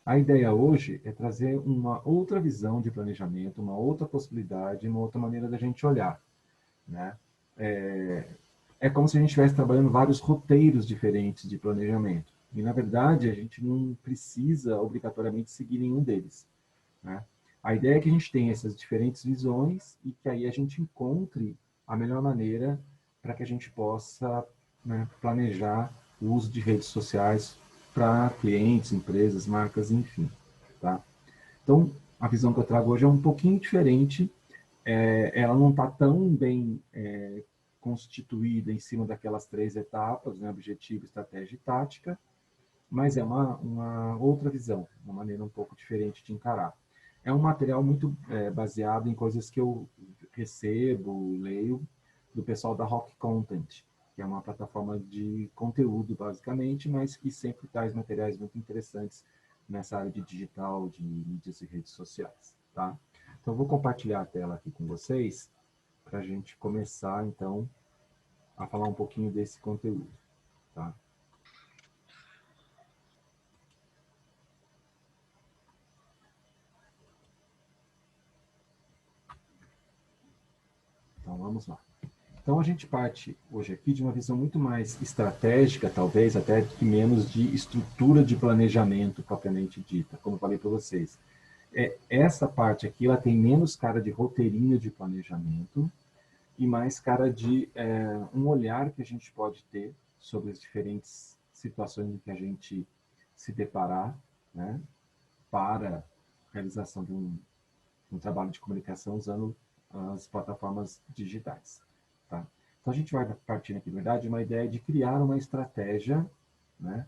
A ideia hoje é trazer uma outra visão de planejamento, uma outra possibilidade, uma outra maneira da gente olhar, né? É como se a gente estivesse trabalhando vários roteiros diferentes de planejamento. E, na verdade, a gente não precisa obrigatoriamente seguir nenhum deles, né? A ideia é que a gente tenha essas diferentes visões e que aí a gente encontre a melhor maneira para que a gente possa, né, planejar o uso de redes sociais para clientes, empresas, marcas, enfim. Tá? Então, a visão que eu trago hoje é um pouquinho diferente. Ela não está tão bem constituída em cima daquelas três etapas, né, objetivo, estratégia e tática, mas é uma outra visão, uma maneira um pouco diferente de encarar. É um material muito baseado em coisas que eu recebo, leio, do pessoal da Rock Content, que é uma plataforma de conteúdo, basicamente, mas que sempre traz materiais muito interessantes nessa área de digital, de mídias e redes sociais. Tá? Então, eu vou compartilhar a tela aqui com vocês, para a gente começar, então, a falar um pouquinho desse conteúdo. Tá? Então, vamos lá. Então, a gente parte hoje aqui de uma visão muito mais estratégica, talvez, até que menos de estrutura de planejamento propriamente dita, como eu falei para vocês. Essa parte aqui, ela tem menos cara de roteirinho de planejamento e mais cara de um olhar que a gente pode ter sobre as diferentes situações em que a gente se deparar, né, para a realização de um trabalho de comunicação usando as plataformas digitais. Tá? Então, a gente vai partir aqui, na verdade, de uma ideia de criar uma estratégia, né,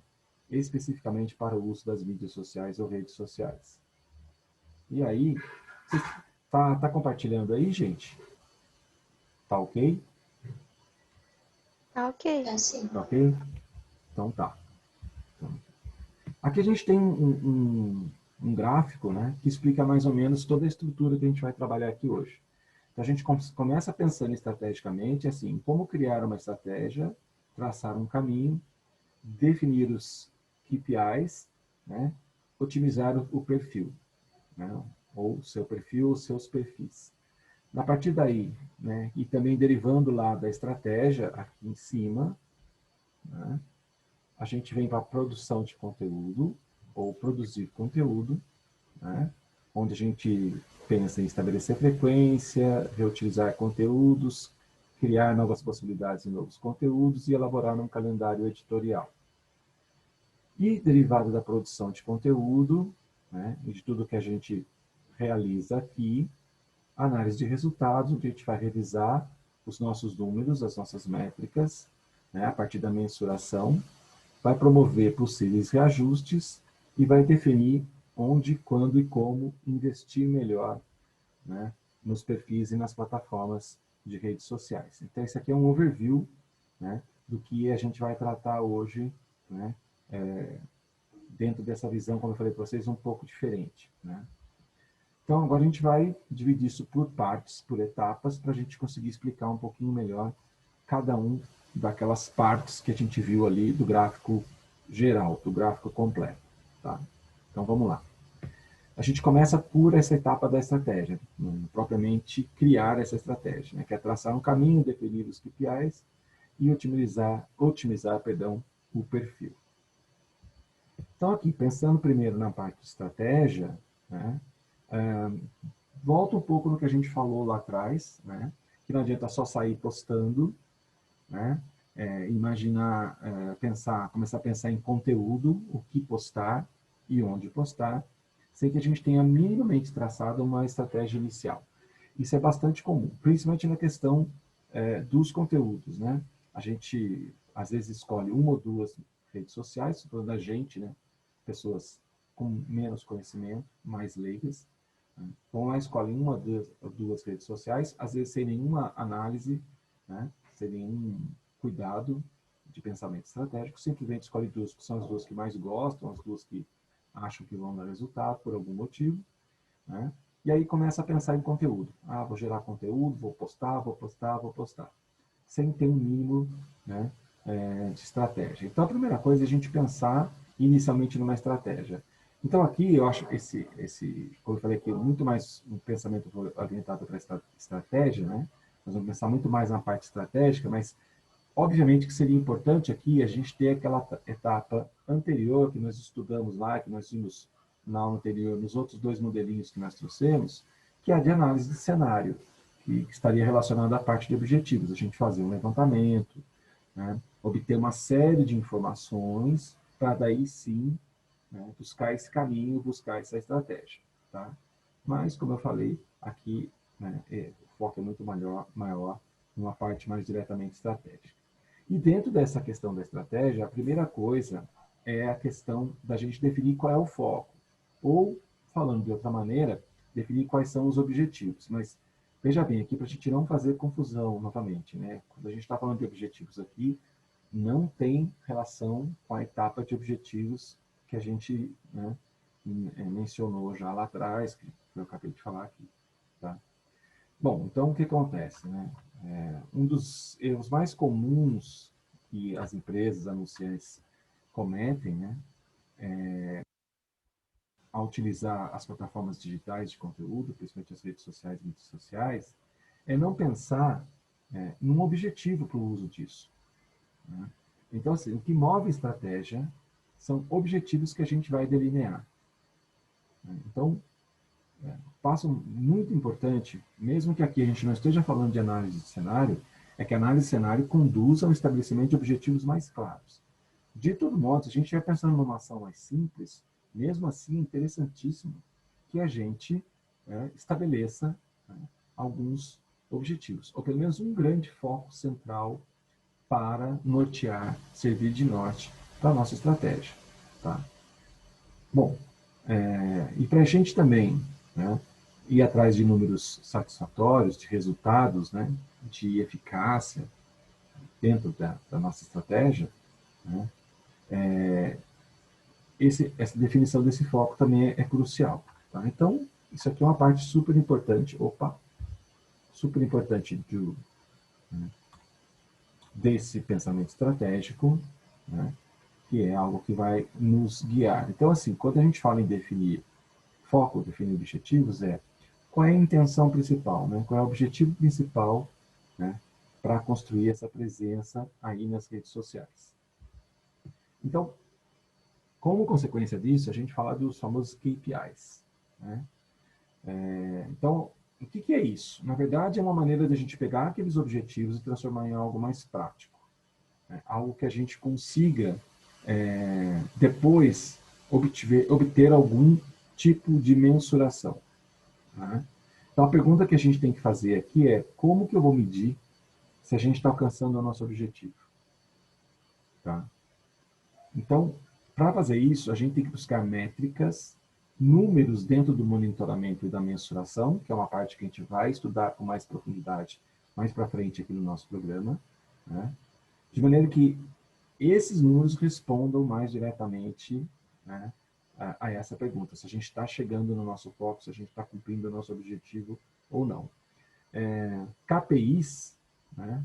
especificamente para o uso das mídias sociais ou redes sociais. E aí, tá compartilhando aí, gente? Tá ok? Tá ok. Tá ok? Então tá. Então, aqui a gente tem um gráfico, né, que explica mais ou menos toda a estrutura que a gente vai trabalhar aqui hoje. Então, a gente começa pensando estrategicamente, assim, como criar uma estratégia, traçar um caminho, definir os KPIs, né, otimizar o perfil, né, ou o seu perfil, ou seus perfis. A partir daí, né, e também derivando lá da estratégia, aqui em cima, né, a gente vem para a produção de conteúdo, ou produzir conteúdo, né, onde a gente pensa em estabelecer frequência, reutilizar conteúdos, criar novas possibilidades em novos conteúdos e elaborar um calendário editorial. E derivado da produção de conteúdo, né, e de tudo que a gente realiza aqui, análise de resultados, onde a gente vai revisar os nossos números, as nossas métricas, né, a partir da mensuração, vai promover possíveis reajustes e vai definir onde, quando e como investir melhor, né, nos perfis e nas plataformas de redes sociais. Então, esse aqui é um overview, né, do que a gente vai tratar hoje, né, dentro dessa visão, como eu falei para vocês, um pouco diferente. Né? Então, agora a gente vai dividir isso por partes, por etapas, para a gente conseguir explicar um pouquinho melhor cada um daquelas partes que a gente viu ali do gráfico geral, do gráfico completo. Tá? Então, vamos lá. A gente começa por essa etapa da estratégia, propriamente criar essa estratégia, né, que é traçar um caminho, definir os KPIs e otimizar o perfil. Então, aqui, pensando primeiro na parte de estratégia, né, volta um pouco no que a gente falou lá atrás, né, que não adianta só sair postando, né, imaginar, começar a pensar em conteúdo, o que postar e onde postar, sem que a gente tenha minimamente traçado uma estratégia inicial. Isso é bastante comum, principalmente na questão dos conteúdos, né? A gente, às vezes, escolhe uma ou duas redes sociais, falando da gente, né? Pessoas com menos conhecimento, mais leigas, né? Vão lá, escolhem uma ou duas redes sociais, às vezes sem nenhuma análise, né? Sem nenhum cuidado de pensamento estratégico, simplesmente escolhe duas, que são as duas que mais gostam, as duas que acham que vão dar resultado por algum motivo, né? E aí começa a pensar em conteúdo. Ah, vou gerar conteúdo, vou postar, vou postar, vou postar. Sem ter um mínimo, né, de estratégia. Então, a primeira coisa é a gente pensar inicialmente numa estratégia. Então, aqui, eu acho que como eu falei aqui, muito mais um pensamento orientado para a estratégia, né? Nós vamos pensar muito mais na parte estratégica, mas, obviamente, que seria importante aqui a gente ter aquela etapa anterior que nós estudamos lá, que nós vimos na aula anterior, nos outros dois modelinhos que nós trouxemos, que é a de análise de cenário, que estaria relacionada à parte de objetivos. A gente fazer um levantamento, né? Obter uma série de informações para daí sim, né, buscar esse caminho, buscar essa estratégia. Tá? Mas, como eu falei, aqui, né, o foco é muito maior numa parte mais diretamente estratégica. E dentro dessa questão da estratégia, a primeira coisa é a questão da gente definir qual é o foco. Ou, falando de outra maneira, definir quais são os objetivos. Mas, veja bem, aqui para a gente não fazer confusão novamente, né? Quando a gente está falando de objetivos aqui, não tem relação com a etapa de objetivos que a gente, né, mencionou já lá atrás, que eu acabei de falar aqui. Tá? Bom, então o que acontece? Né? Um dos erros mais comuns que as empresas anunciantes cometem, né, ao utilizar as plataformas digitais de conteúdo, principalmente as redes sociais e mídias sociais, é não pensar num objetivo para o uso disso. Né? Então, assim, o que move a estratégia são objetivos que a gente vai delinear. Então, passo muito importante, mesmo que aqui a gente não esteja falando de análise de cenário, é que a análise de cenário conduza ao estabelecimento de objetivos mais claros. De todo modo, se a gente estiver pensando numa ação mais simples, mesmo assim é interessantíssimo que a gente estabeleça, né, alguns objetivos, ou pelo menos um grande foco central para nortear, servir de norte para a nossa estratégia. Tá? Bom, e para a gente também, né, ir atrás de números satisfatórios, de resultados, né, de eficácia dentro da nossa estratégia, né, essa definição desse foco também é crucial. Tá? Então, isso aqui é uma parte super importante, super importante né, desse pensamento estratégico, né, que é algo que vai nos guiar. Então, assim, quando a gente fala em definir foco, definir objetivos, qual é a intenção principal, né? Qual é o objetivo principal, né, para construir essa presença aí nas redes sociais. Então, como consequência disso, a gente fala dos famosos KPIs. Né? Então, o que é isso? Na verdade, é uma maneira de a gente pegar aqueles objetivos e transformar em algo mais prático. Né? Algo que a gente consiga, depois, obter algum tipo de mensuração. Né? Então, a pergunta que a gente tem que fazer aqui é como que eu vou medir se a gente está alcançando o nosso objetivo? Tá? Então, para fazer isso, a gente tem que buscar métricas, números dentro do monitoramento e da mensuração, que é uma parte que a gente vai estudar com mais profundidade mais para frente aqui no nosso programa, né? De maneira que esses números respondam mais diretamente, né, a essa pergunta, se a gente está chegando no nosso foco, se a gente está cumprindo o nosso objetivo ou não. KPIs, né,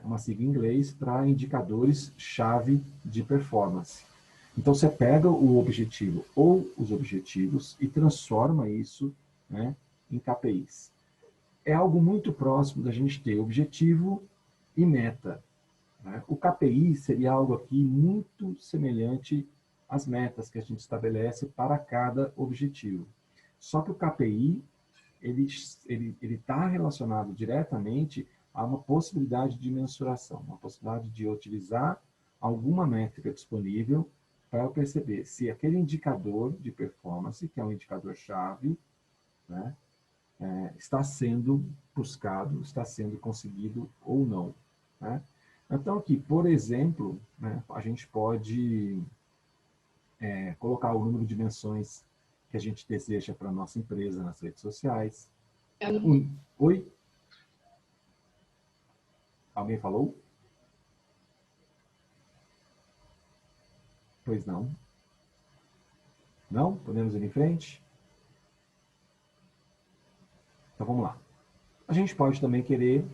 uma sigla em inglês para indicadores-chave de performance. Então, você pega o objetivo ou os objetivos e transforma isso, né, em KPIs. É algo muito próximo da gente ter objetivo e meta. Né? O KPI seria algo aqui muito semelhante às metas que a gente estabelece para cada objetivo. Só que o KPI ele está relacionado diretamente a uma possibilidade de mensuração, uma possibilidade de utilizar alguma métrica disponível para eu perceber se aquele indicador de performance, que é um indicador-chave, né, está sendo buscado, está sendo conseguido ou não. Né? Então, aqui, por exemplo, né, a gente pode colocar o número de menções que a gente deseja para a nossa empresa nas redes sociais. Oi? Alguém falou? Pois não. Não? Podemos ir em frente? Então vamos lá. A gente pode também querer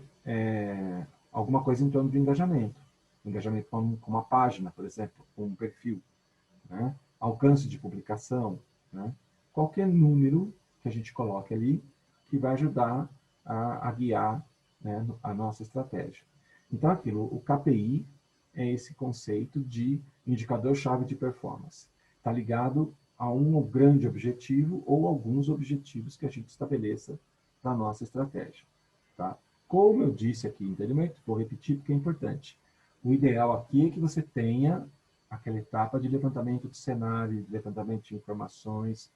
alguma coisa em torno do engajamento. Engajamento com uma página, por exemplo, com um perfil. Né? alcance de publicação, né? Qualquer número que a gente coloque ali que vai ajudar a guiar, né, a nossa estratégia. Então, aquilo, o KPI é esse conceito de indicador-chave de performance. Está ligado a um grande objetivo ou alguns objetivos que a gente estabeleça para a nossa estratégia. Tá? Como eu disse aqui anteriormente, vou repetir porque é importante. O ideal aqui é que você tenha aquela etapa de levantamento de cenário, de levantamento de informações,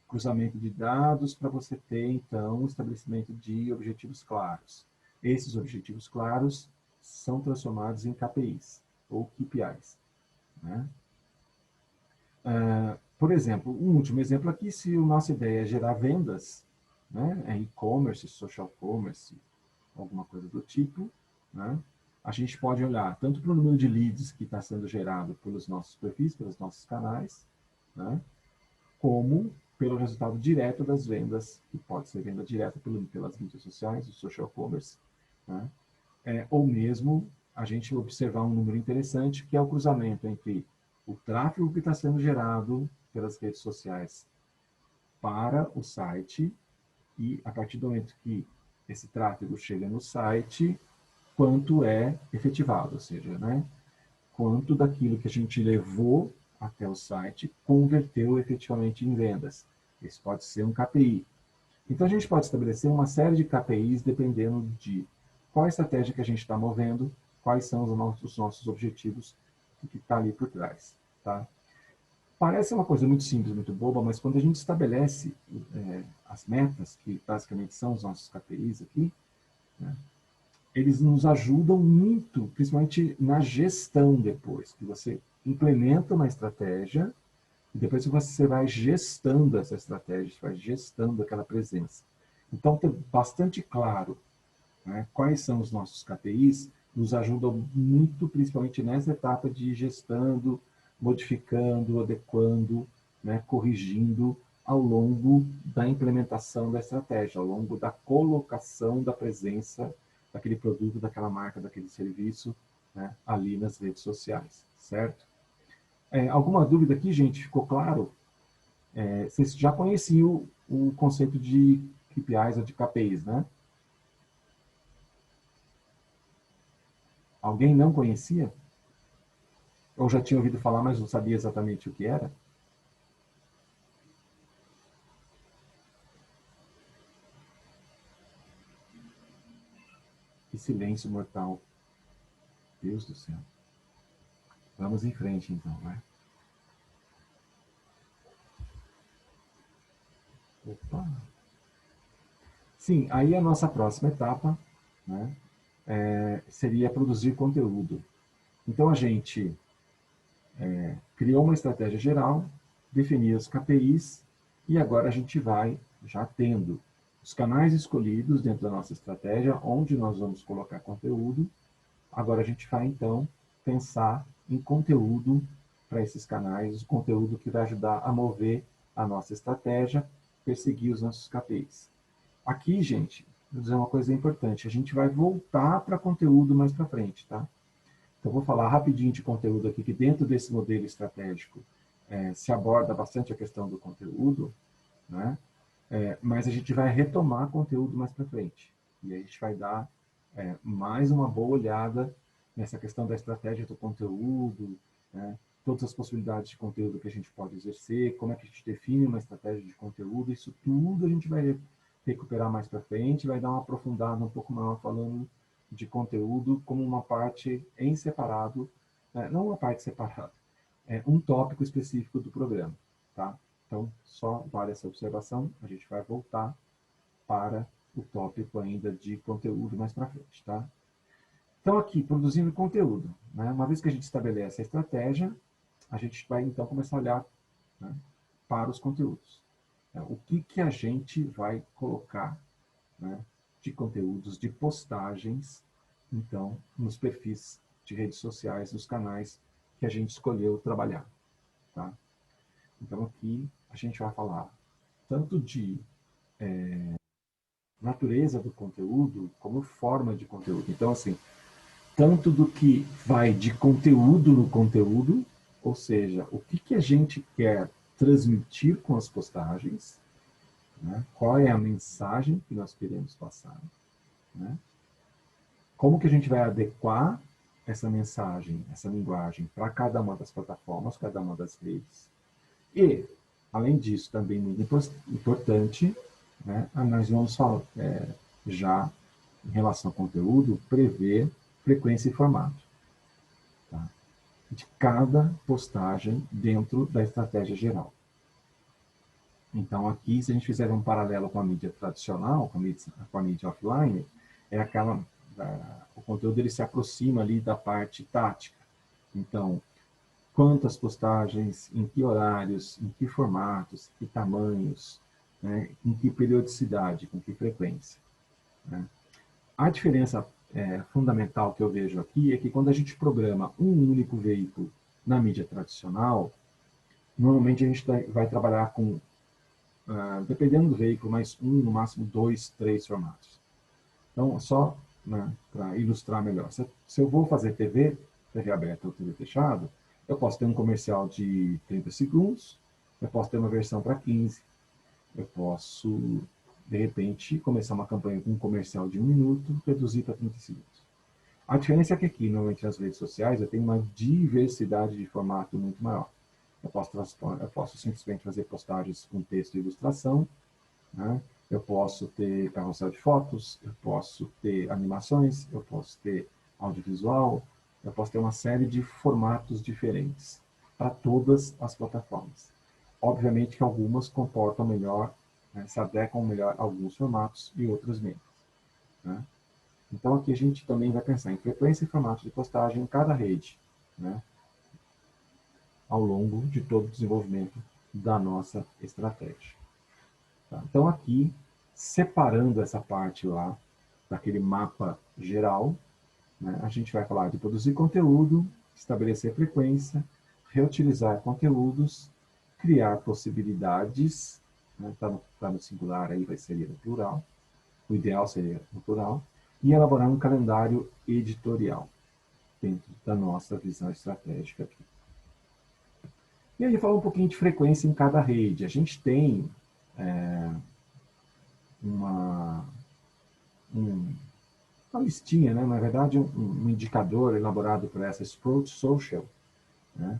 cruzamento de dados para você ter, então, o estabelecimento de objetivos claros. Esses objetivos claros são transformados em KPIs, ou KPIs. Né? Por exemplo, um último exemplo aqui, se a nossa ideia é gerar vendas, né, é e-commerce, social commerce, alguma coisa do tipo, né, a gente pode olhar tanto para o número de leads que está sendo gerado pelos nossos perfis, pelos nossos canais, né, como pelo resultado direto das vendas, que pode ser venda direta pelas mídias sociais, o social commerce, né, ou mesmo a gente observar um número interessante, que é o cruzamento entre o tráfego que está sendo gerado pelas redes sociais para o site e, a partir do momento que esse tráfego chega no site, quanto é efetivado, ou seja, né, quanto daquilo que a gente levou até o site converteu efetivamente em vendas. Esse pode ser um KPI. Então, a gente pode estabelecer uma série de KPIs dependendo de qual a estratégia que a gente está movendo, quais são os nossos objetivos, o que está ali por trás. Tá? Parece uma coisa muito simples, muito boba, mas quando a gente estabelece as metas, que basicamente são os nossos KPIs aqui, né, eles nos ajudam muito, principalmente na gestão depois, que você implementa uma estratégia e depois você vai gestando essa estratégia, vai gestando aquela presença. Então, ter bastante claro, né, quais são os nossos KPIs, nos ajudam muito, principalmente nessa etapa de gestando, modificando, adequando, né, corrigindo ao longo da implementação da estratégia, ao longo da colocação da presença daquele produto, daquela marca, daquele serviço, né, ali nas redes sociais, certo? Alguma dúvida aqui, gente? Ficou claro? Vocês já conheciam o conceito de KPIs ou de KPIs, né? Alguém não conhecia? Ou já tinha ouvido falar, mas não sabia exatamente o que era? Que silêncio mortal. Deus do céu. Vamos em frente, então, né? Opa. Sim, aí a nossa próxima etapa, né, seria produzir conteúdo. Então, a gente criou uma estratégia geral, definiu os KPIs, e agora a gente vai já tendo os canais escolhidos dentro da nossa estratégia, onde nós vamos colocar conteúdo. Agora a gente vai, então, pensar em conteúdo para esses canais, o conteúdo que vai ajudar a mover a nossa estratégia, perseguir os nossos KPIs. Aqui, gente, vou dizer uma coisa importante, a gente vai voltar para conteúdo mais para frente, tá? Então, vou falar rapidinho de conteúdo aqui, que dentro desse modelo estratégico se aborda bastante a questão do conteúdo, né? Mas a gente vai retomar conteúdo mais para frente. E a gente vai dar mais uma boa olhada nessa questão da estratégia do conteúdo, né? Todas as possibilidades de conteúdo que a gente pode exercer, como é que a gente define uma estratégia de conteúdo, isso tudo a gente vai recuperar mais para frente, vai dar uma aprofundada um pouco maior falando de conteúdo como uma parte em separado, né? Não uma parte separada, um tópico específico do programa, tá? Então, só vale essa observação, a gente vai voltar para o tópico ainda de conteúdo mais para frente, tá? Então, aqui, produzindo conteúdo, né? Uma vez que a gente estabelece a estratégia, a gente vai, então, começar a olhar, né, para os conteúdos. O que a gente vai colocar, né, de conteúdos, de postagens, então, nos perfis de redes sociais, nos canais que a gente escolheu trabalhar, tá? Então, aqui, a gente vai falar tanto de natureza do conteúdo, como forma de conteúdo. Então, assim, tanto do que vai de conteúdo no conteúdo, ou seja, o que a gente quer transmitir com as postagens, né? Qual é a mensagem que nós queremos passar, né? Como que a gente vai adequar essa mensagem, essa linguagem para cada uma das plataformas, cada uma das redes. E, além disso, também muito importante, né, nós vamos falar, já em relação ao conteúdo, prever frequência e formato, tá? De cada postagem dentro da estratégia geral. Então, aqui, se a gente fizer um paralelo com a mídia tradicional, com a mídia offline, é aquela, o conteúdo ele se aproxima ali da parte tática. Então, quantas postagens, em que horários, em que formatos, que tamanhos, né, em que periodicidade, com que frequência, né? A diferença fundamental que eu vejo aqui é que quando a gente programa um único veículo na mídia tradicional, normalmente a gente vai trabalhar com, dependendo do veículo, mais um, no máximo dois, três formatos. Então, só, né, para ilustrar melhor, se eu vou fazer TV aberta ou TV fechada, eu posso ter um comercial de 30 segundos, eu posso ter uma versão para 15, eu posso, de repente, começar uma campanha com um comercial de 1 minuto, reduzir para 30 segundos. A diferença é que aqui, normalmente nas redes sociais, eu tenho uma diversidade de formato muito maior. Eu posso simplesmente fazer postagens com texto e ilustração, né? Eu posso ter carrossel de fotos, eu posso ter animações, eu posso ter audiovisual, eu posso ter uma série de formatos diferentes para todas as plataformas. Obviamente que algumas comportam melhor, né, se adequam melhor a alguns formatos e outras menos, né? Então aqui a gente também vai pensar em frequência e formato de postagem em cada rede, né, ao longo de todo o desenvolvimento da nossa estratégia. Tá? Então aqui, separando essa parte lá, daquele mapa geral, né, a gente vai falar de produzir conteúdo, estabelecer frequência, reutilizar conteúdos, criar possibilidades, né, tá no singular aí, seria no plural, o ideal seria no plural, e elaborar um calendário editorial dentro da nossa visão estratégica aqui. E aí fala um pouquinho de frequência em cada rede. A gente tem uma, uma listinha, né? Na verdade, um indicador elaborado por essa Sprout Social, né?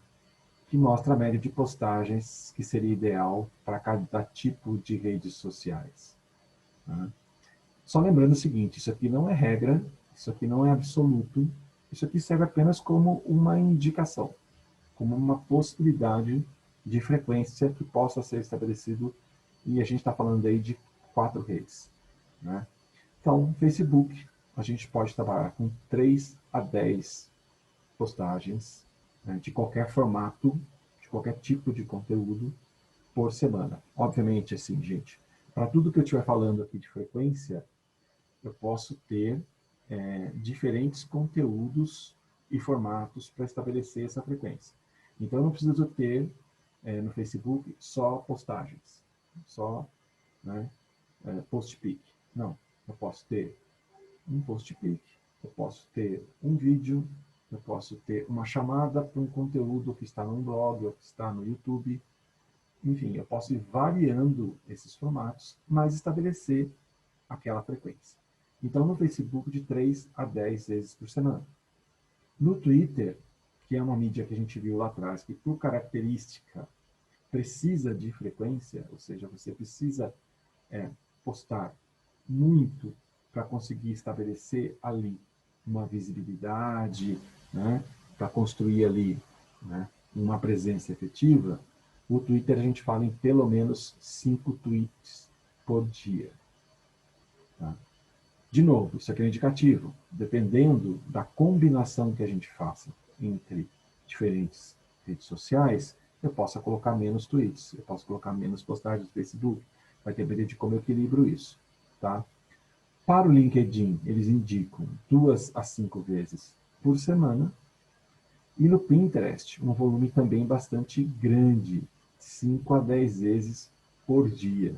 Que mostra a média de postagens que seria ideal para cada tipo de redes sociais, né? Só lembrando o seguinte, isso aqui não é regra, isso aqui não é absoluto, isso aqui serve apenas como uma indicação, como uma possibilidade de frequência que possa ser estabelecido, e a gente está falando aí de 4 redes, né? Então, Facebook, a gente pode trabalhar com 3 a 10 postagens, né, de qualquer formato, de qualquer tipo de conteúdo por semana. Obviamente, assim, gente, para tudo que eu estiver falando aqui de frequência, eu posso ter diferentes conteúdos e formatos para estabelecer essa frequência. Então, eu não preciso ter no Facebook só postagens, só, né, post pic. Não, eu posso ter um post pic, eu posso ter um vídeo, eu posso ter uma chamada para um conteúdo que está no blog ou que está no YouTube. Enfim, eu posso ir variando esses formatos, mas estabelecer aquela frequência. Então, no Facebook, de 3 a 10 vezes por semana. No Twitter, que é uma mídia que a gente viu lá atrás, que por característica precisa de frequência, ou seja, você precisa postar muito para conseguir estabelecer ali uma visibilidade, né, para construir ali, né, uma presença efetiva. O Twitter a gente fala em pelo menos 5 tweets por dia. Tá? De novo, isso aqui é um indicativo. Dependendo da combinação que a gente faça entre diferentes redes sociais, eu posso colocar menos tweets, eu posso colocar menos postagens no Facebook. Vai depender de como eu equilibro isso. Tá? Para o LinkedIn, eles indicam 2 a 5 vezes por semana. E no Pinterest, um volume também bastante grande, 5 a 10 vezes por dia.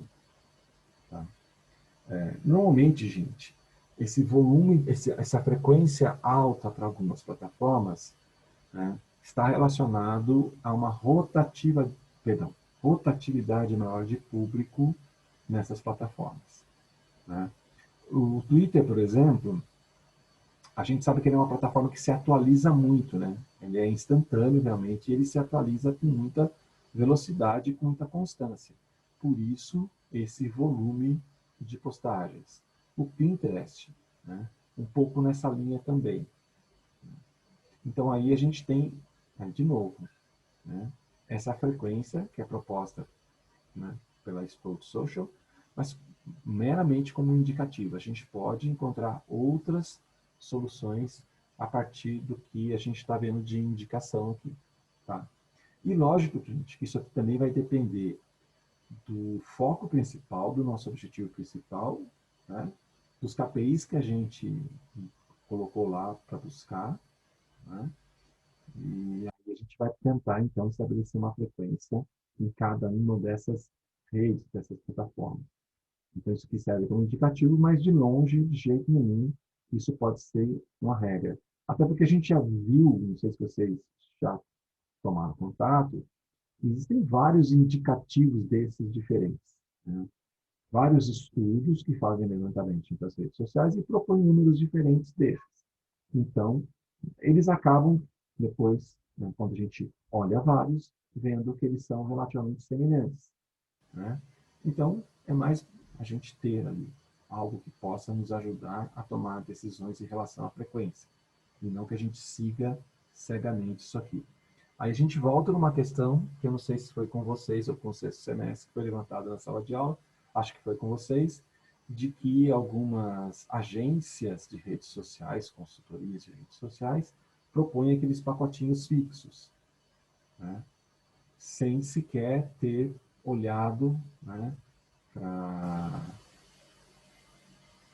Tá? Normalmente, gente, esse volume, essa frequência alta para algumas plataformas, né, está relacionado a uma rotatividade maior de público nessas plataformas, né? O Twitter, por exemplo, a gente sabe que ele é uma plataforma que se atualiza muito, né? Ele é instantâneo, realmente, e ele se atualiza com muita velocidade e com muita constância. Por isso, esse volume de postagens. O Pinterest, né? Um pouco nessa linha também. Então, aí a gente tem, de novo, né? Essa frequência que é proposta, né, pela Explode Social, mas meramente como indicativo. A gente pode encontrar outras soluções a partir do que a gente está vendo de indicação aqui. Tá? E lógico, gente, que isso aqui também vai depender do foco principal, do nosso objetivo principal, né? Dos KPIs que a gente colocou lá para buscar, né? E aí a gente vai tentar, então, estabelecer uma frequência em cada uma dessas redes, dessas plataformas. Então, isso aqui serve como indicativo, mas de longe, de jeito nenhum, isso pode ser uma regra. Até porque a gente já viu, não sei se vocês já tomaram contato, existem vários indicativos desses diferentes, né? Vários estudos que fazem levantamento das redes sociais e propõem números diferentes desses. Então, eles acabam, depois, né, quando a gente olha vários, vendo que eles são relativamente semelhantes, né? Então, é mais a gente ter ali algo que possa nos ajudar a tomar decisões em relação à frequência, e não que a gente siga cegamente isso aqui. Aí a gente volta numa questão que eu não sei se foi com vocês ou com o sexto semestre que foi levantada na sala de aula, acho que foi com vocês, de que algumas agências de redes sociais, consultorias de redes sociais, propõem aqueles pacotinhos fixos, né? Sem sequer ter olhado, né, para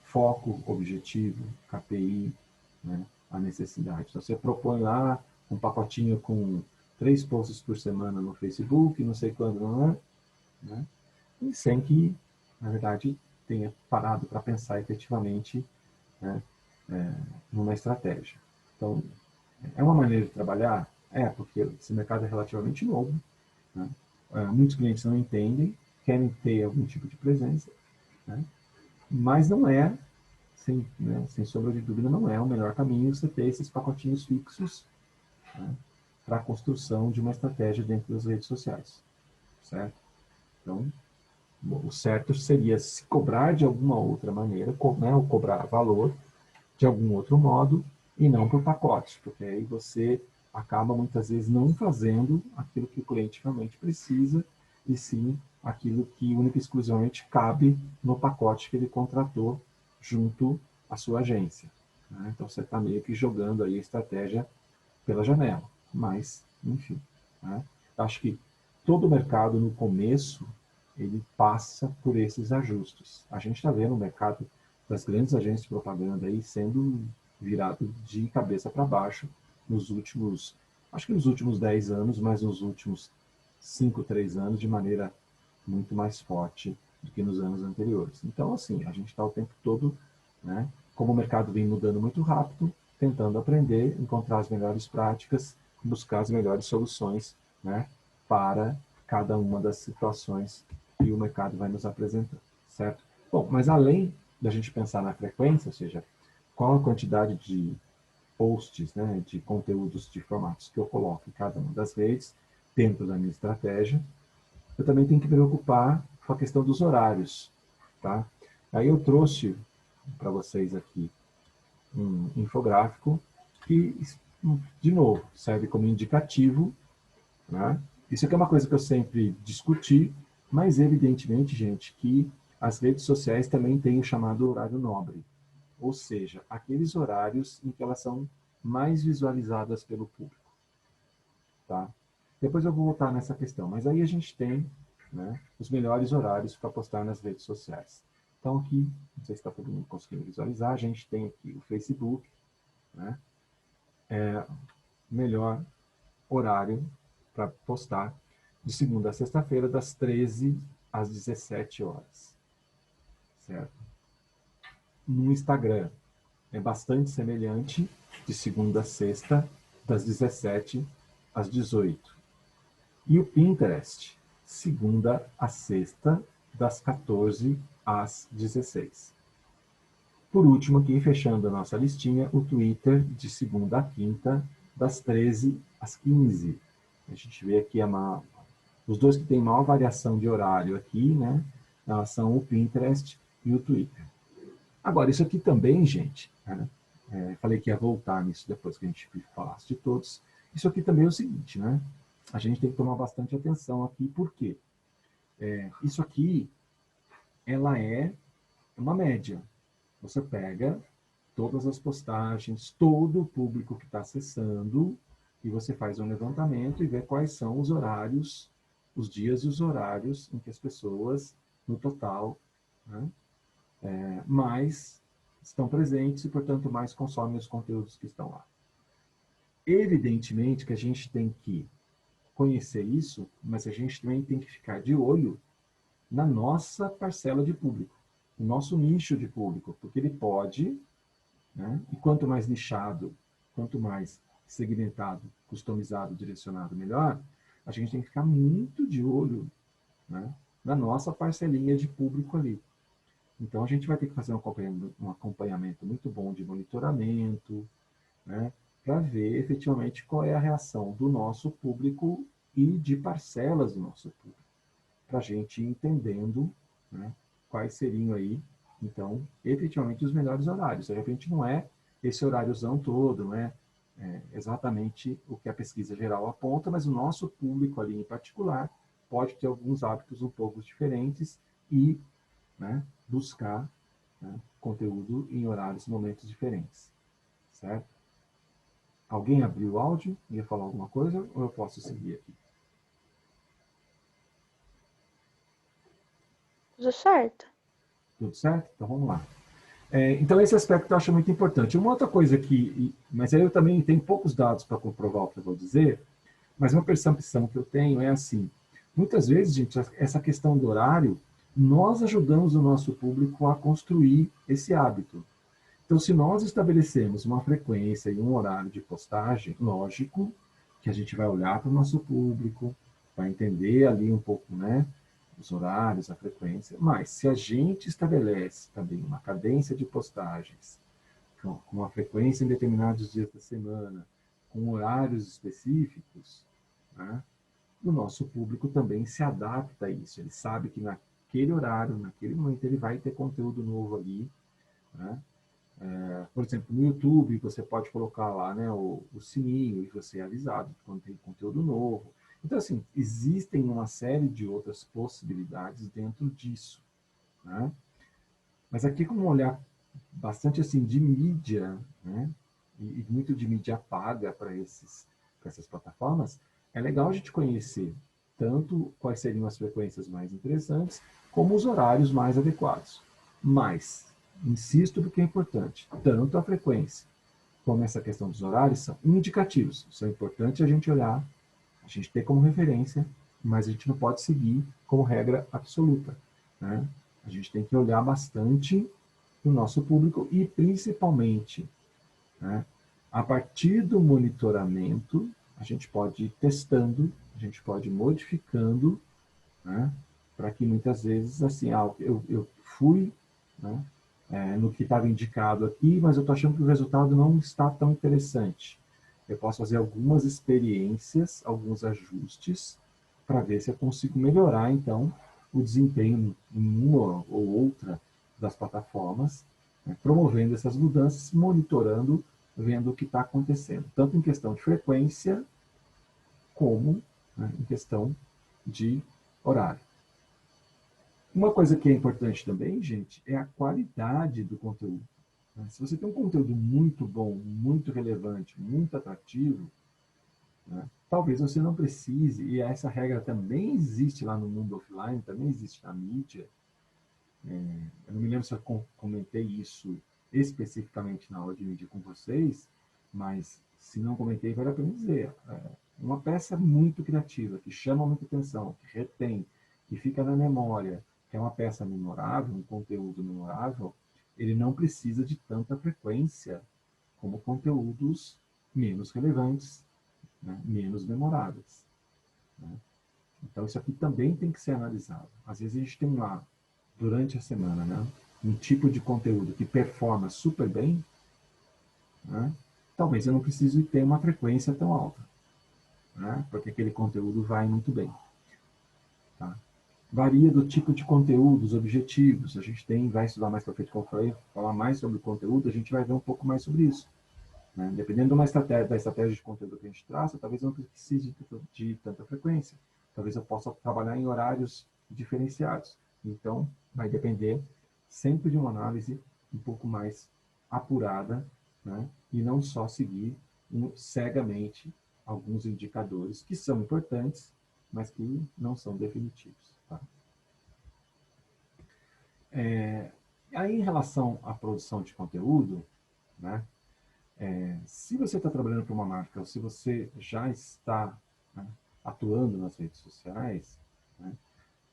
foco, objetivo, KPI, né, a necessidade. Então, você propõe lá um pacotinho com 3 posts por semana no Facebook, não sei quando, não é, né? E sem que, na verdade, tenha parado para pensar efetivamente, né, numa estratégia. Então, é uma maneira de trabalhar? É, porque esse mercado é relativamente novo, né? Muitos clientes não entendem, querem ter algum tipo de presença, né? Mas não é, sem sombra de dúvida, não é o melhor caminho você ter esses pacotinhos fixos, né, para a construção de uma estratégia dentro das redes sociais, certo? Então, o certo seria se cobrar de alguma outra maneira, né, ou cobrar valor de algum outro modo, e não por pacotes, porque aí você acaba muitas vezes não fazendo aquilo que o cliente realmente precisa, e sim aquilo que única e exclusivamente cabe no pacote que ele contratou junto à sua agência, né? Então você está meio que jogando aí a estratégia pela janela, mas, enfim, né? Acho que todo o mercado no começo ele passa por esses ajustes. A gente está vendo o mercado das grandes agências de propaganda aí sendo virado de cabeça para baixo nos últimos, acho que nos últimos 10 anos, mas nos últimos 5, 3 anos de maneira muito mais forte do que nos anos anteriores. Então, assim, a gente está o tempo todo, né, como o mercado vem mudando muito rápido, tentando aprender, encontrar as melhores práticas, buscar as melhores soluções, né, para cada uma das situações que o mercado vai nos apresentando, certo? Bom, mas além da gente pensar na frequência, ou seja, qual a quantidade de posts, né, de conteúdos de formatos que eu coloco em cada uma das redes, dentro da minha estratégia, eu também tenho que me preocupar com a questão dos horários, tá? Aí eu trouxe para vocês aqui um infográfico que, de novo, serve como indicativo, né? Isso aqui é uma coisa que eu sempre discuti, mas evidentemente, gente, que as redes sociais também têm o chamado horário nobre, ou seja, aqueles horários em que elas são mais visualizadas pelo público, tá? Depois eu vou voltar nessa questão, mas aí a gente tem, né, os melhores horários para postar nas redes sociais. Então aqui, não sei se está todo mundo conseguindo visualizar, a gente tem aqui o Facebook, né, melhor horário para postar de segunda a sexta-feira, das 13 às 17 horas, certo? No Instagram é bastante semelhante, de segunda a sexta, das 17 às 18. E o Pinterest, segunda a sexta, das 14 às 16. Por último, aqui, fechando a nossa listinha, o Twitter, de segunda a quinta, das 13 às 15. A gente vê aqui os dois que têm maior variação de horário aqui, né, são o Pinterest e o Twitter. Agora, isso aqui também, gente, né, falei que ia voltar nisso depois que a gente falasse de todos. Isso aqui também é o seguinte, né? A gente tem que tomar bastante atenção aqui, por quê? Isso aqui, ela é uma média. Você pega todas as postagens, todo o público que está acessando, e você faz um levantamento e vê quais são os horários, os dias e os horários em que as pessoas, no total, né, mais estão presentes e, portanto, mais consomem os conteúdos que estão lá. Evidentemente que a gente tem que conhecer isso, mas a gente também tem que ficar de olho na nossa parcela de público, no nosso nicho de público, porque ele pode, né, e quanto mais nichado, quanto mais segmentado, customizado, direcionado, melhor, a gente tem que ficar muito de olho, né, na nossa parcelinha de público ali. Então, a gente vai ter que fazer um acompanhamento muito bom de monitoramento, né, para ver efetivamente qual é a reação do nosso público e de parcelas do nosso público, para a gente ir entendendo, né, quais seriam aí, então, efetivamente os melhores horários. De repente não é esse horáriozão todo, não é, exatamente o que a pesquisa geral aponta, mas o nosso público ali em particular pode ter alguns hábitos um pouco diferentes e, né, buscar, né, conteúdo em horários e momentos diferentes, certo? Alguém abriu o áudio? Ia falar alguma coisa ou eu posso seguir aqui? Tudo certo. Tudo certo? Então vamos lá. Então esse aspecto eu acho muito importante. Uma outra coisa que, mas aí eu também tenho poucos dados para comprovar o que eu vou dizer, mas uma percepção que eu tenho é assim, muitas vezes, gente, essa questão do horário, nós ajudamos o nosso público a construir esse hábito. Então, se nós estabelecemos uma frequência e um horário de postagem, lógico que a gente vai olhar para o nosso público, vai entender ali um pouco, né, os horários, a frequência, mas se a gente estabelece também uma cadência de postagens, com uma frequência em determinados dias da semana, com horários específicos, né, o nosso público também se adapta a isso. Ele sabe que naquele horário, naquele momento, ele vai ter conteúdo novo ali, né? Por exemplo, no YouTube, você pode colocar lá, né, o sininho e você é avisado quando tem conteúdo novo. Então, assim, existem uma série de outras possibilidades dentro disso, né? Mas aqui com um olhar bastante assim de mídia, né, e muito de mídia paga para essas plataformas, é legal a gente conhecer tanto quais seriam as frequências mais interessantes, como os horários mais adequados. Mas, insisto porque é importante, tanto a frequência como essa questão dos horários são indicativos, são importantes a gente olhar, a gente ter como referência, mas a gente não pode seguir como regra absoluta, né? A gente tem que olhar bastante o nosso público e, principalmente, né, a partir do monitoramento, a gente pode ir testando, a gente pode ir modificando, né, para que muitas vezes, assim, eu fui, né, no que estava indicado aqui, mas eu estou achando que o resultado não está tão interessante. Eu posso fazer algumas experiências, alguns ajustes, para ver se eu consigo melhorar, então, o desempenho em uma ou outra das plataformas, né, promovendo essas mudanças, monitorando, vendo o que está acontecendo, tanto em questão de frequência, como, né, em questão de horário. Uma coisa que é importante também, gente, é a qualidade do conteúdo. Se você tem um conteúdo muito bom, muito relevante, muito atrativo, né, talvez você não precise, e essa regra também existe lá no mundo offline, também existe na mídia. Eu não me lembro se eu comentei isso especificamente na aula de mídia com vocês, mas se não comentei, vale a pena dizer. Uma peça muito criativa, que chama muita atenção, que retém, que fica na memória, que é uma peça memorável, um conteúdo memorável, ele não precisa de tanta frequência como conteúdos menos relevantes, né, menos memoráveis. Né? Então, isso aqui também tem que ser analisado. Às vezes a gente tem lá, durante a semana, né, um tipo de conteúdo que performa super bem, né, talvez eu não precise ter uma frequência tão alta, né, porque aquele conteúdo vai muito bem. Tá? Varia do tipo de conteúdo, dos objetivos. A gente vai estudar mais para frente, como eu falei, falar mais sobre o conteúdo, a gente vai ver um pouco mais sobre isso. Né? Dependendo da estratégia de conteúdo que a gente traça, talvez eu não precise de tanta frequência. Talvez eu possa trabalhar em horários diferenciados. Então, vai depender sempre de uma análise um pouco mais apurada, né? E não só seguir cegamente alguns indicadores que são importantes, mas que não são definitivos. Tá? Aí, em relação à produção de conteúdo, né? Se você está trabalhando para uma marca, ou se você já está, né, atuando nas redes sociais, né,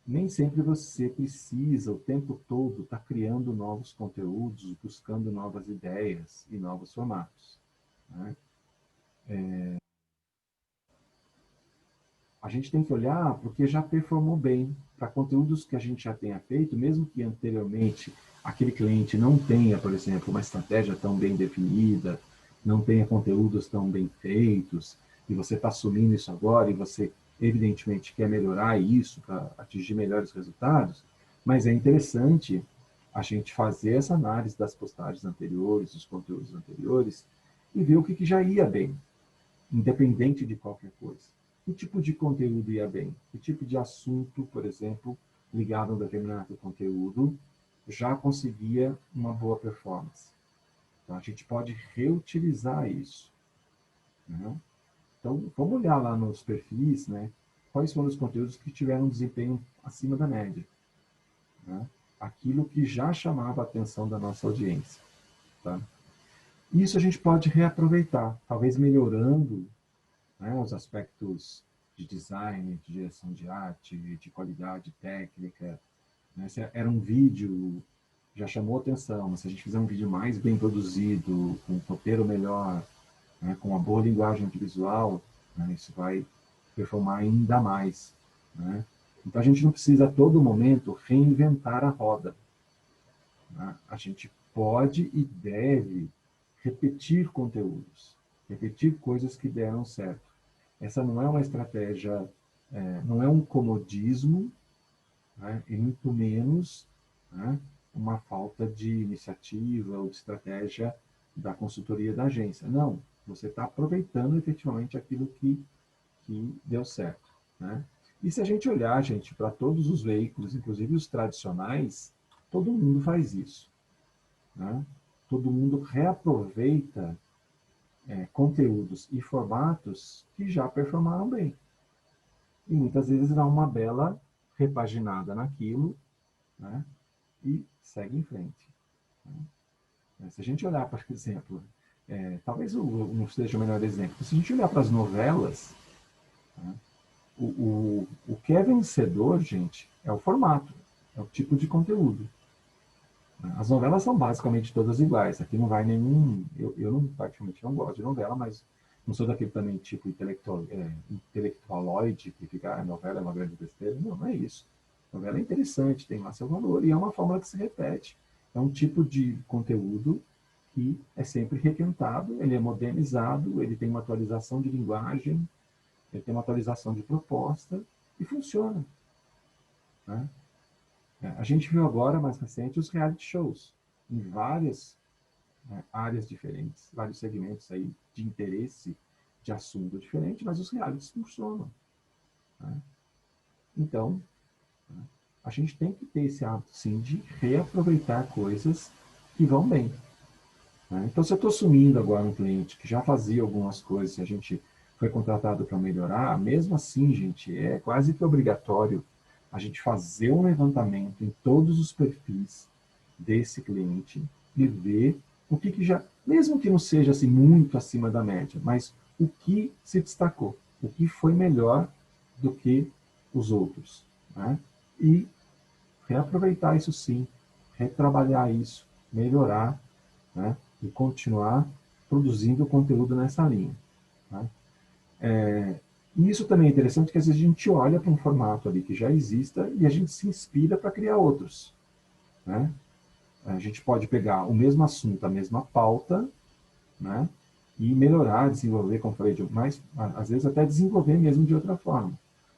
nem sempre você precisa o tempo todo estar criando novos conteúdos, buscando novas ideias e novos formatos. Né? A gente tem que olhar para o que já performou bem, para conteúdos que a gente já tenha feito, mesmo que anteriormente aquele cliente não tenha, por exemplo, uma estratégia tão bem definida, não tenha conteúdos tão bem feitos, e você está assumindo isso agora, e você evidentemente quer melhorar isso para atingir melhores resultados, mas é interessante a gente fazer essa análise das postagens anteriores, dos conteúdos anteriores, e ver o que já ia bem, independente de qualquer coisa. Que tipo de conteúdo ia bem? Que tipo de assunto, por exemplo, ligado a um determinado conteúdo, já conseguia uma boa performance? Então, a gente pode reutilizar isso. Né? Então, vamos olhar lá nos perfis, né? Quais foram os conteúdos que tiveram um desempenho acima da média. Né? Aquilo que já chamava a atenção da nossa audiência. Tá? Isso a gente pode reaproveitar, talvez melhorando, né, os aspectos de design, de direção de arte, de qualidade técnica. Né? Se era um vídeo, já chamou atenção, mas se a gente fizer um vídeo mais bem produzido, com um roteiro melhor, né, com uma boa linguagem visual, né, isso vai performar ainda mais. Né? Então a gente não precisa a todo momento reinventar a roda. Né? A gente pode e deve repetir conteúdos, repetir coisas que deram certo. Essa não é uma estratégia, não é um comodismo, né, e muito menos, né, uma falta de iniciativa ou de estratégia da consultoria da agência. Não, você está aproveitando efetivamente aquilo que deu certo. Né? E se a gente olhar, gente, para todos os veículos, inclusive os tradicionais, todo mundo faz isso. Né? Todo mundo reaproveita conteúdos e formatos que já performaram bem. E muitas vezes dá uma bela repaginada naquilo, né? E segue em frente. Né? Se a gente olhar, por exemplo, talvez não seja o melhor exemplo, se a gente olhar para as novelas, né? O que é vencedor, gente, é o formato, é o tipo de conteúdo. As novelas são basicamente todas iguais. Aqui não vai nenhum. Eu não, praticamente não gosto de novela, mas não sou daquele também tipo intelectualoide que fica, a novela é uma grande besteira. Não, não é isso. A novela é interessante, tem lá seu valor e é uma fórmula que se repete. É um tipo de conteúdo que é sempre requentado, ele é modernizado, ele tem uma atualização de linguagem, ele tem uma atualização de proposta e funciona. Né? A gente viu agora, mais recente, os reality shows, em várias, né, áreas diferentes, vários segmentos aí de interesse, de assunto diferente, mas os realities funcionam. Né? Então, né, a gente tem que ter esse hábito, sim, de reaproveitar coisas que vão bem. Né? Então, se eu estou assumindo agora um cliente que já fazia algumas coisas e a gente foi contratado para melhorar, mesmo assim, gente, é quase que obrigatório a gente fazer um levantamento em todos os perfis desse cliente e ver o que já, mesmo que não seja assim muito acima da média, mas o que se destacou, o que foi melhor do que os outros. Né? E reaproveitar isso sim, retrabalhar isso, melhorar, né? E continuar produzindo conteúdo nessa linha. Né? E isso também é interessante, que às vezes a gente olha para um formato ali que já exista e a gente se inspira para criar outros, né? A gente pode pegar o mesmo assunto, a mesma pauta, né? E melhorar, desenvolver, como falei, mais, às vezes até desenvolver mesmo de outra forma.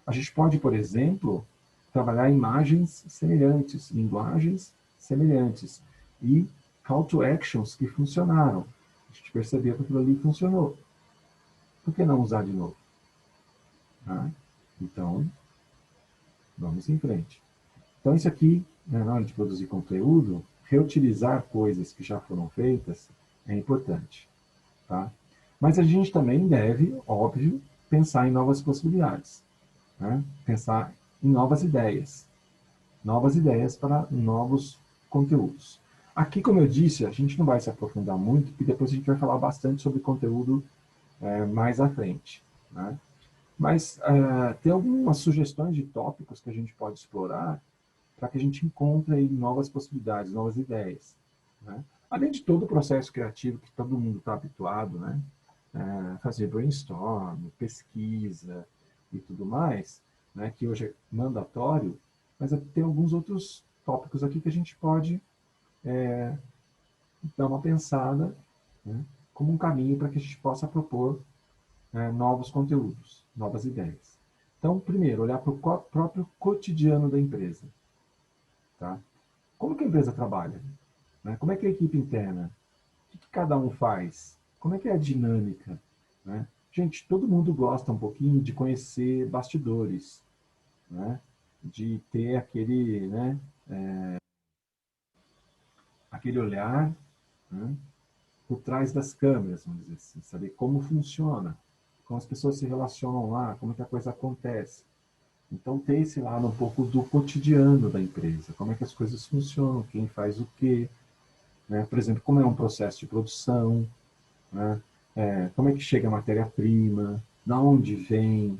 A gente pode, por exemplo, trabalhar imagens semelhantes, linguagens semelhantes e call to actions que funcionaram. A gente percebeu que aquilo ali funcionou. Por que não usar de novo? Tá? Então, vamos em frente. Então, isso aqui, né, na hora de produzir conteúdo, reutilizar coisas que já foram feitas é importante. Tá? Mas a gente também deve, óbvio, pensar em novas possibilidades, né? Pensar em novas ideias para novos conteúdos. Aqui, como eu disse, a gente não vai se aprofundar muito, porque depois a gente vai falar bastante sobre conteúdo mais à frente, né? Mas tem algumas sugestões de tópicos que a gente pode explorar para que a gente encontre aí novas possibilidades, novas ideias, né? Além de todo o processo criativo que todo mundo está habituado, né? Fazer brainstorm, pesquisa e tudo mais, né? Que hoje é mandatório, mas tem alguns outros tópicos aqui que a gente pode dar uma pensada, né? Como um caminho para que a gente possa propor novos conteúdos, novas ideias. Então, primeiro, olhar para o próprio cotidiano da empresa. Tá? Como que a empresa trabalha? Né? Como é que é a equipe interna? O que cada um faz? Como é que é a dinâmica? Né? Gente, todo mundo gosta um pouquinho de conhecer bastidores, né? De ter aquele, né, aquele olhar, né, por trás das câmeras, vamos dizer assim, saber como funciona, como as pessoas se relacionam lá, como é que a coisa acontece. Então, ter esse lado um pouco do cotidiano da empresa, como é que as coisas funcionam, quem faz o quê, né? Por exemplo, como é um processo de produção, né? Como é que chega a matéria-prima, da onde vem.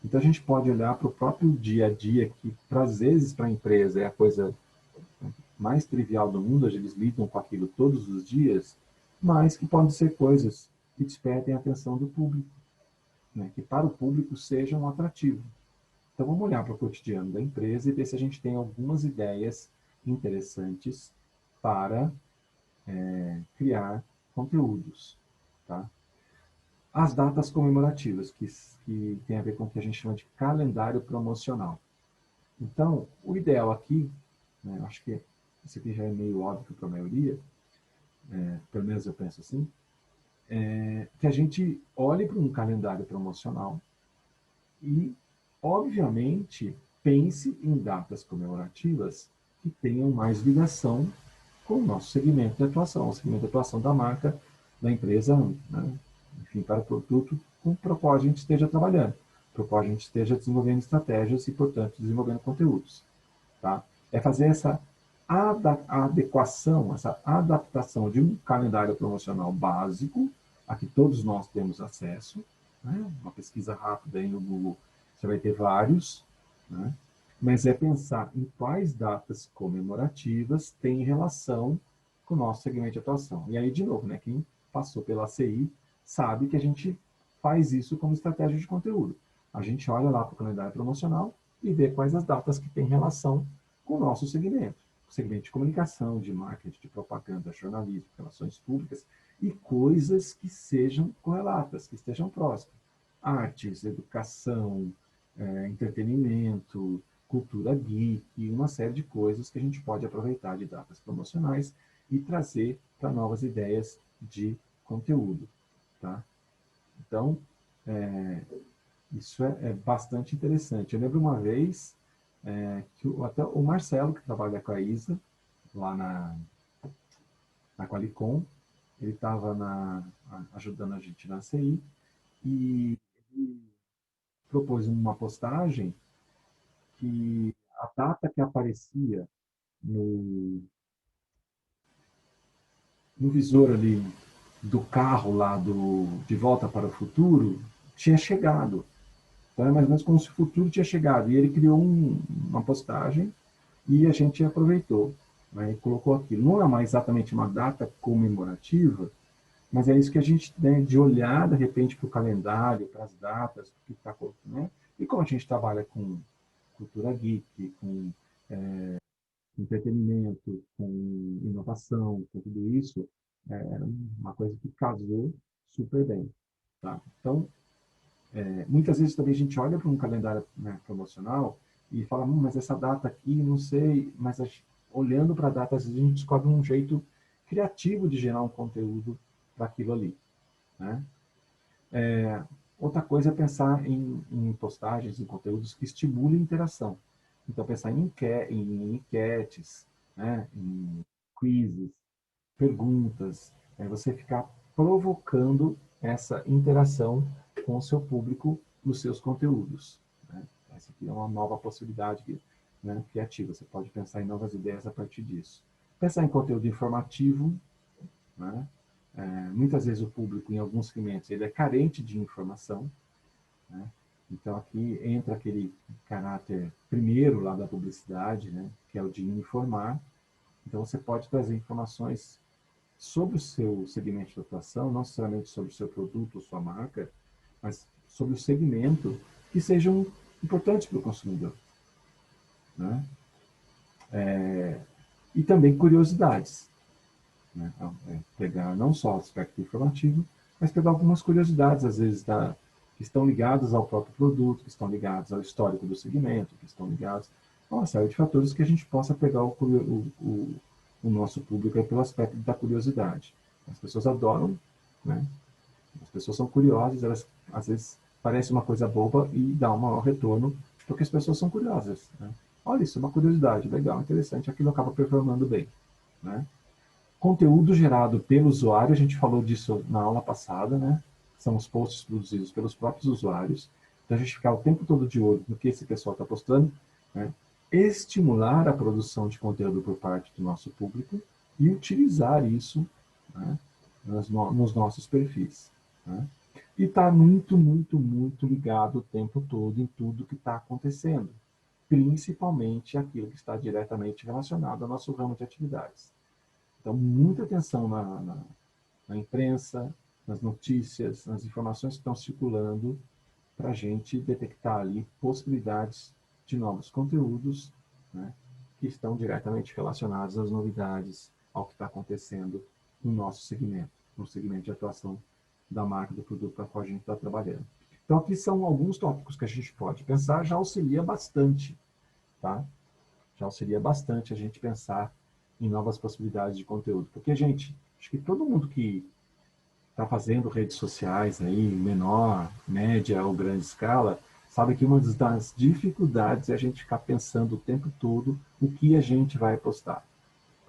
Então, a gente pode olhar para o próprio dia a dia, que, às vezes, para a empresa é a coisa mais trivial do mundo, eles lidam com aquilo todos os dias, mas que podem ser coisas que despertem a atenção do público, né? Que para o público sejam atrativos. Então, vamos olhar para o cotidiano da empresa e ver se a gente tem algumas ideias interessantes para criar conteúdos. Tá? As datas comemorativas, que tem a ver com o que a gente chama de calendário promocional. Então, o ideal aqui, né, acho que isso aqui já é meio óbvio para a maioria, pelo menos eu penso assim, que a gente olhe para um calendário promocional e, obviamente, pense em datas comemorativas que tenham mais ligação com o nosso segmento de atuação, o segmento de atuação da marca, da empresa, né? Enfim, para o produto com o qual a gente esteja trabalhando, para o qual a gente esteja desenvolvendo estratégias e, portanto, desenvolvendo conteúdos. Tá? É fazer essa adequação, essa adaptação de um calendário promocional básico, a que todos nós temos acesso, né? Uma pesquisa rápida aí no Google, você vai ter vários, né? Mas é pensar em quais datas comemorativas têm relação com o nosso segmento de atuação. E aí, de novo, né, quem passou pela CI sabe que a gente faz isso como estratégia de conteúdo. A gente olha lá para o calendário promocional e vê quais as datas que têm relação com o nosso segmento. O segmento de comunicação, de marketing, de propaganda, jornalismo, relações públicas e coisas que sejam correlatas, que estejam próximas. Artes, educação, entretenimento, cultura geek, uma série de coisas que a gente pode aproveitar de datas promocionais e trazer para novas ideias de conteúdo. Tá? Então, isso é bastante interessante. Eu lembro uma vez que até o Marcelo, que trabalha com a Isa, lá na Qualicom, ele estava ajudando a gente na CI, e ele propôs uma postagem que a data que aparecia no, no visor ali do carro lá De Volta para o Futuro tinha chegado. Então é mais ou menos como se o futuro tinha chegado. E ele criou uma postagem e a gente aproveitou, né, e colocou aquilo. Não é mais exatamente uma data comemorativa, Mas é isso que a gente tem de olhar, de repente, para o calendário, para as datas, o que está, né? E como a gente trabalha com cultura geek, com entretenimento, com inovação, com tudo isso, é uma coisa que casou super bem. Tá? Então, muitas vezes também a gente olha para um calendário, né, promocional e fala, mas essa data aqui, não sei, mas olhando para a data, às vezes a gente descobre um jeito criativo de gerar um conteúdo para aquilo ali. Né? Outra coisa é pensar em postagens, em conteúdos que estimulem a interação. Então, pensar em enquetes, né? Em quizzes, perguntas, você ficar provocando essa interação com o seu público nos seus conteúdos. Né? Essa aqui é uma nova possibilidade, né, criativa. Você pode pensar em novas ideias a partir disso. Pensar em conteúdo informativo, né? Muitas vezes o público, em alguns segmentos, ele é carente de informação. Né? Então, aqui entra aquele caráter primeiro lá da publicidade, né, que é o de informar. Então, você pode trazer informações sobre o seu segmento de atuação, não necessariamente sobre o seu produto ou sua marca, mas sobre o segmento que sejam importantes para o consumidor. Né? E também curiosidades. Né? Então, pegar não só o aspecto informativo, mas pegar algumas curiosidades, às vezes, que estão ligadas ao próprio produto, que estão ligadas ao histórico do segmento, que estão ligados a uma série de fatores que a gente possa pegar o nosso público pelo aspecto da curiosidade. As pessoas adoram, né? As pessoas são curiosas, elas às vezes parece uma coisa boba e dá um maior retorno, porque as pessoas são curiosas. Né? Olha, isso é uma curiosidade, legal, interessante, aquilo acaba performando bem. Né? Conteúdo gerado pelo usuário, a gente falou disso na aula passada, né? São os posts produzidos pelos próprios usuários. Então, a gente ficar o tempo todo de olho no que esse pessoal está postando, né? Estimular a produção de conteúdo por parte do nosso público e utilizar isso, né, nos nossos perfis. Né? E está muito, muito, muito ligado o tempo todo em tudo que está acontecendo, principalmente aquilo que está diretamente relacionado ao nosso ramo de atividades. Então, muita atenção na imprensa, nas notícias, nas informações que estão circulando, para a gente detectar ali possibilidades de novos conteúdos, né, que estão diretamente relacionados às novidades, ao que está acontecendo no nosso segmento, no segmento de atuação da marca, do produto para qual a gente está trabalhando. Então, aqui são alguns tópicos que a gente pode pensar, já auxilia bastante, tá? Já auxilia bastante a gente pensar em novas possibilidades de conteúdo. Porque, gente, acho que todo mundo que está fazendo redes sociais aí, menor, média ou grande escala, sabe que uma das dificuldades é a gente ficar pensando o tempo todo o que a gente vai postar.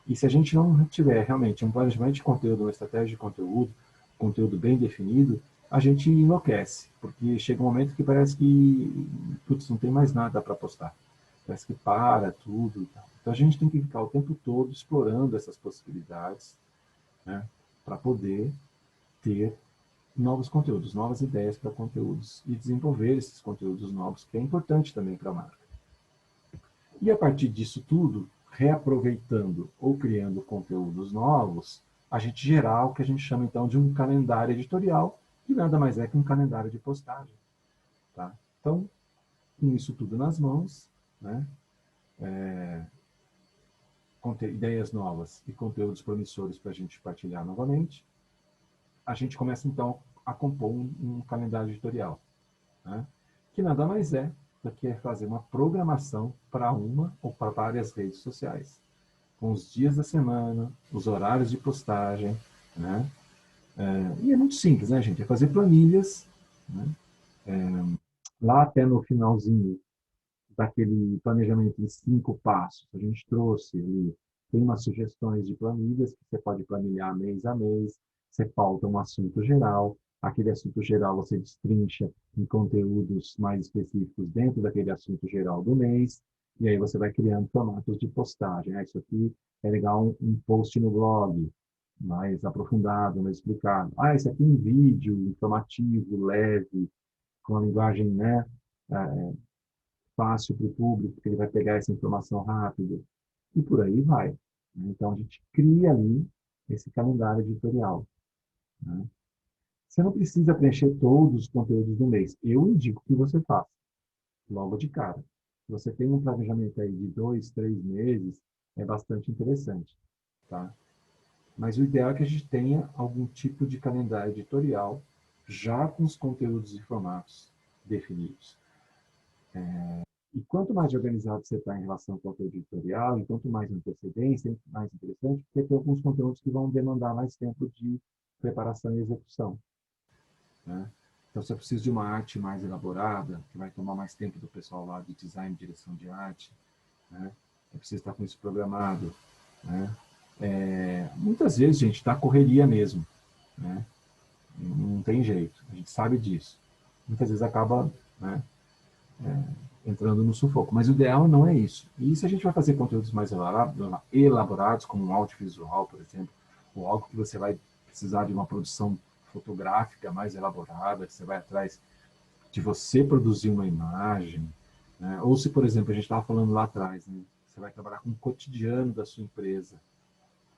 E se a gente não tiver realmente um planejamento de conteúdo, uma estratégia de conteúdo bem definido, a gente enlouquece, porque chega um momento que parece que, putz, não tem mais nada para postar. Parece que para tudo. Então a gente tem que ficar o tempo todo explorando essas possibilidades, né, para poder ter novos conteúdos, novas ideias para conteúdos e desenvolver esses conteúdos novos, que é importante também para a marca. E a partir disso tudo, reaproveitando ou criando conteúdos novos, a gente gerar o que a gente chama então de um calendário editorial, que nada mais é que um calendário de postagem. Tá? Então, com isso tudo nas mãos, né, ideias novas e conteúdos promissores para a gente partilhar novamente, a gente começa então a compor um calendário editorial, né? Que nada mais é do que fazer uma programação para uma ou para várias redes sociais, com os dias da semana, os horários de postagem, né? E é muito simples, né, gente? É fazer planilhas, né? Lá até no finalzinho daquele planejamento em 5 passos, a gente trouxe ali, tem umas sugestões de planilhas que você pode planilhar mês a mês, você pauta um assunto geral, aquele assunto geral você destrincha em conteúdos mais específicos dentro daquele assunto geral do mês, e aí você vai criando formatos de postagem. Isso aqui é legal um post no blog, mais aprofundado, mais explicado. Isso aqui é um vídeo informativo, leve, com a linguagem, né, fácil para o público, porque ele vai pegar essa informação rápido, e por aí vai. Então, a gente cria ali esse calendário editorial. né? Você não precisa preencher todos os conteúdos do mês. Eu indico que você faça, logo de cara. Se você tem um planejamento aí de 2, 3 meses, é bastante interessante, tá? Mas o ideal é que a gente tenha algum tipo de calendário editorial já com os conteúdos e formatos definidos. E quanto mais organizado você está em relação ao conteúdo editorial, e quanto mais antecedência, mais interessante, porque tem alguns conteúdos que vão demandar mais tempo de preparação e execução, né? Então, se eu preciso de uma arte mais elaborada, que vai tomar mais tempo do pessoal lá de design, direção de arte, né? Eu preciso estar com isso programado, né? Muitas vezes, gente, dá correria mesmo, né? Não tem jeito, a gente sabe disso. Muitas vezes acaba, né, entrando no sufoco, mas o ideal não é isso. E se a gente vai fazer conteúdos mais elaborados, como um audiovisual, por exemplo, ou algo que você vai precisar de uma produção fotográfica mais elaborada, que você vai atrás de você produzir uma imagem, né? Ou se, por exemplo, a gente estava falando lá atrás, né? Você vai trabalhar com o cotidiano da sua empresa.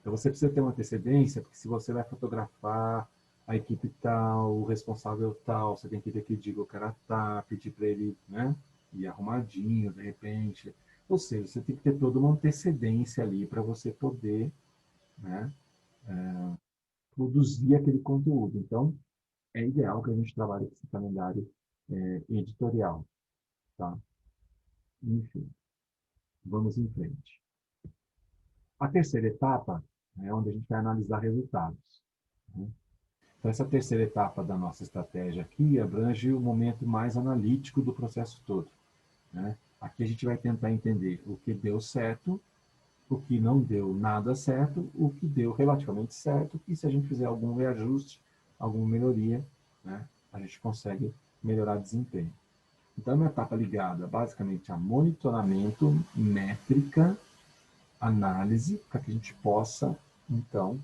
Então você precisa ter uma antecedência, porque se você vai fotografar a equipe tal, o responsável tal, você tem que ver que diga o cara tá, pedir para ele, né, ir arrumadinho, de repente. Ou seja, você tem que ter toda uma antecedência ali para você poder, né, produzir aquele conteúdo. Então, é ideal que a gente trabalhe com esse calendário editorial, tá? Enfim, vamos em frente. A terceira etapa é onde a gente vai analisar resultados, né? Então, essa terceira etapa da nossa estratégia aqui abrange o momento mais analítico do processo todo, né? Aqui a gente vai tentar entender o que deu certo, o que não deu nada certo, o que deu relativamente certo, e se a gente fizer algum reajuste, alguma melhoria, né, a gente consegue melhorar desempenho. Então, é uma etapa ligada basicamente a monitoramento, métrica, análise, para que a gente possa, então,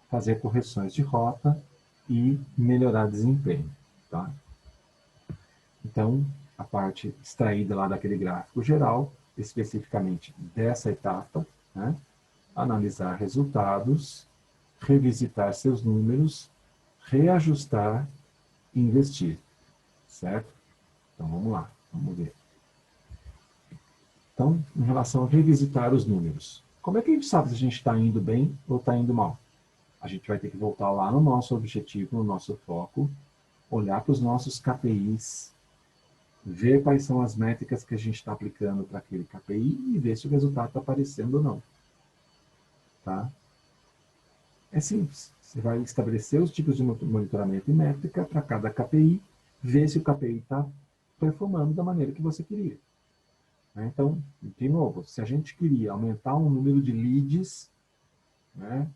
fazer correções de rota e melhorar desempenho, tá? Então, a parte extraída lá daquele gráfico geral, especificamente dessa etapa, né? Analisar resultados, revisitar seus números, reajustar e investir, certo? Então, vamos lá, vamos ver. Então, em relação a revisitar os números, como é que a gente sabe se a gente está indo bem ou está indo mal? A gente vai ter que voltar lá no nosso objetivo, no nosso foco, olhar para os nossos KPIs, ver quais são as métricas que a gente está aplicando para aquele KPI e ver se o resultado está aparecendo ou não. Tá? É simples. Você vai estabelecer os tipos de monitoramento e métrica para cada KPI, ver se o KPI está performando da maneira que você queria. Né? Então, de novo, se a gente queria aumentar o número de leads, né,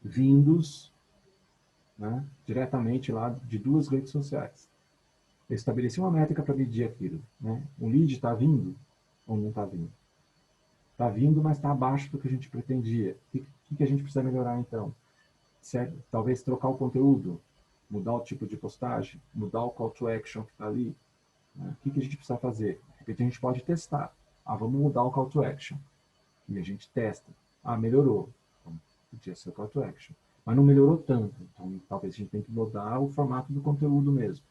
vindos, né, diretamente lá de 2 redes sociais, eu estabeleci uma métrica para medir aquilo. Né? O lead está vindo ou não está vindo? Está vindo, mas está abaixo do que a gente pretendia. O que a gente precisa melhorar, então? Certo? Talvez trocar o conteúdo, mudar o tipo de postagem, mudar o call to action que está ali. Né? O que a gente precisa fazer? De repente a gente pode testar. Ah, vamos mudar o call to action. E a gente testa. Ah, melhorou. Então, podia ser o call to action. Mas não melhorou tanto. Então, talvez a gente tenha que mudar o formato do conteúdo mesmo.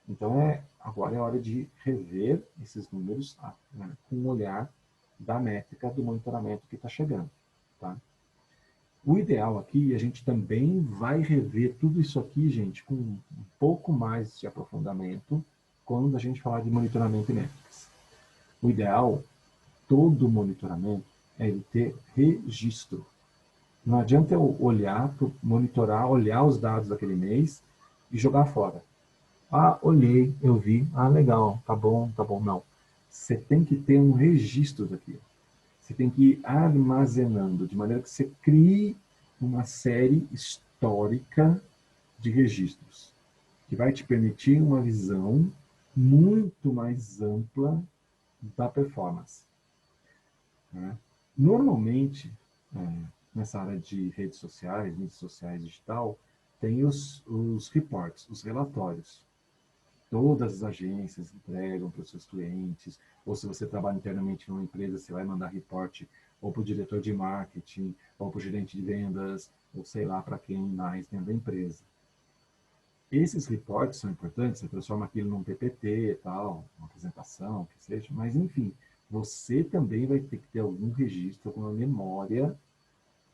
Então, agora é hora de rever esses números, né, com um olhar da métrica do monitoramento que está chegando. Tá? O ideal aqui, a gente também vai rever tudo isso aqui, gente, com um pouco mais de aprofundamento quando a gente falar de monitoramento e métricas. O ideal, todo monitoramento, é ele ter registro. Não adianta eu olhar, monitorar, olhar os dados daquele mês e jogar fora. Ah, olhei, eu vi, ah, legal, tá bom, não. Você tem que ter um registro daquilo. Você tem que ir armazenando, de maneira que você crie uma série histórica de registros, que vai te permitir uma visão muito mais ampla da performance. Né? Normalmente, nessa área de mídias sociais digital, tem os reports, os relatórios. Todas as agências entregam para os seus clientes, ou se você trabalha internamente numa empresa, você vai mandar reporte ou para o diretor de marketing, ou para o gerente de vendas, ou sei lá para quem mais dentro da empresa. Esses reportes são importantes, você transforma aquilo num PPT e tal, uma apresentação, que seja, mas enfim, você também vai ter que ter algum registro, alguma memória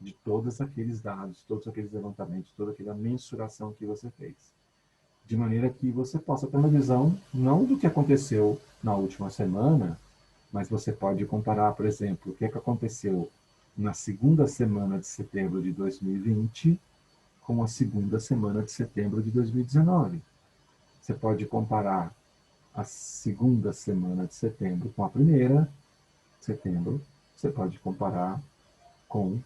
de todos aqueles dados, todos aqueles levantamentos, toda aquela mensuração que você fez. De maneira que você possa ter uma visão, não do que aconteceu na última semana, mas você pode comparar, por exemplo, o que aconteceu na segunda semana de setembro de 2020 com a segunda semana de setembro de 2019. Você pode comparar a segunda semana de setembro com a primeira de setembro. Você pode comparar com,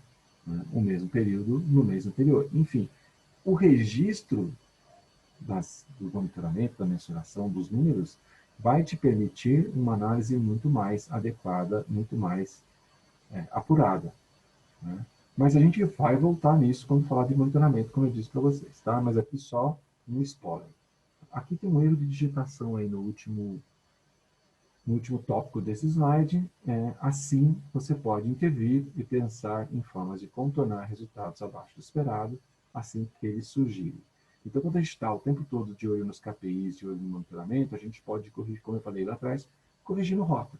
né, o mesmo período no mês anterior. Enfim, o registro do monitoramento, da mensuração dos números, vai te permitir uma análise muito mais adequada, muito mais apurada. Né? Mas a gente vai voltar nisso quando falar de monitoramento, como eu disse para vocês, tá? Mas aqui só um spoiler. Aqui tem um erro de digitação aí no último tópico desse slide. Assim, você pode intervir e pensar em formas de contornar resultados abaixo do esperado, assim que eles surgirem. Então, quando a gente está o tempo todo de olho nos KPIs, de olho no monitoramento, a gente pode corrigir, como eu falei lá atrás, corrigindo rota,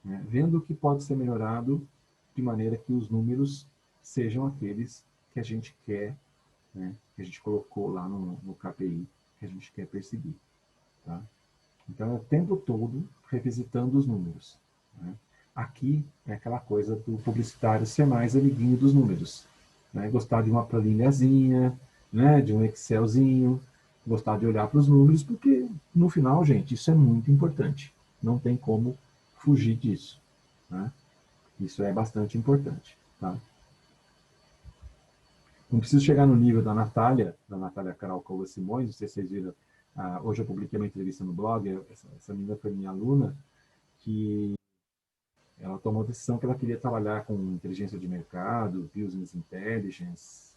né? Vendo o que pode ser melhorado de maneira que os números sejam aqueles que a gente quer, né, que a gente colocou lá no KPI, que a gente quer perseguir. Tá? Então, é o tempo todo revisitando os números. Né? Aqui é aquela coisa do publicitário ser mais amiguinho dos números. Né? Gostar de uma planilhazinha, né, de um Excelzinho, gostar de olhar para os números, porque no final, gente, isso é muito importante. Não tem como fugir disso. Né? Isso é bastante importante. Tá? Não preciso chegar no nível da Natália Carol Cova Simões, não sei se vocês viram, hoje eu publiquei uma entrevista no blog, essa menina foi minha aluna, que ela tomou a decisão que ela queria trabalhar com inteligência de mercado, business intelligence,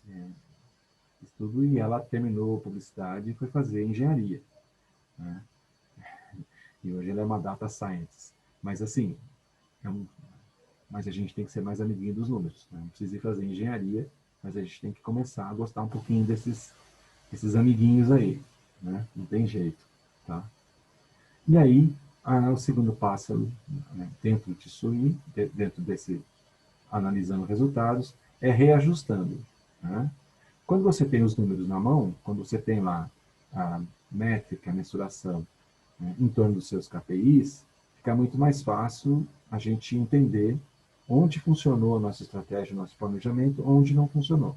isso tudo, e ela terminou publicidade e foi fazer engenharia. Né? E hoje ela é uma data scientist. Mas assim, mas a gente tem que ser mais amiguinho dos números. Né? Não precisa ir fazer engenharia, mas a gente tem que começar a gostar um pouquinho desses amiguinhos aí. Né? Não tem jeito. Tá? E aí, o segundo passo, né, dentro disso aí, dentro desse analisando resultados, é reajustando. Né? Quando você tem os números na mão, quando você tem lá a métrica, a mensuração, né, em torno dos seus KPIs, fica muito mais fácil a gente entender onde funcionou a nossa estratégia, o nosso planejamento, onde não funcionou.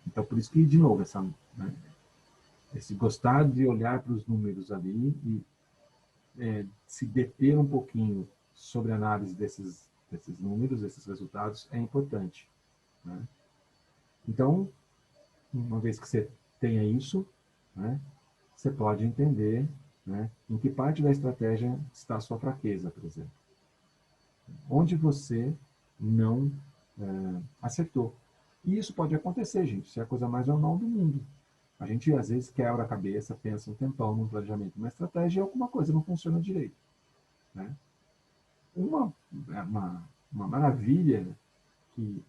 Então, por isso que, de novo, né, esse gostar de olhar para os números ali e se deter um pouquinho sobre a análise desses números, desses resultados, é importante. Né? Então, uma vez que você tenha isso, né, você pode entender, né, em que parte da estratégia está a sua fraqueza, por exemplo. Onde você não acertou. E isso pode acontecer, gente. Isso é a coisa mais normal do mundo. A gente, às vezes, quebra a cabeça, pensa um tempão num planejamento, uma estratégia, e alguma coisa não funciona direito. Né? Uma maravilha que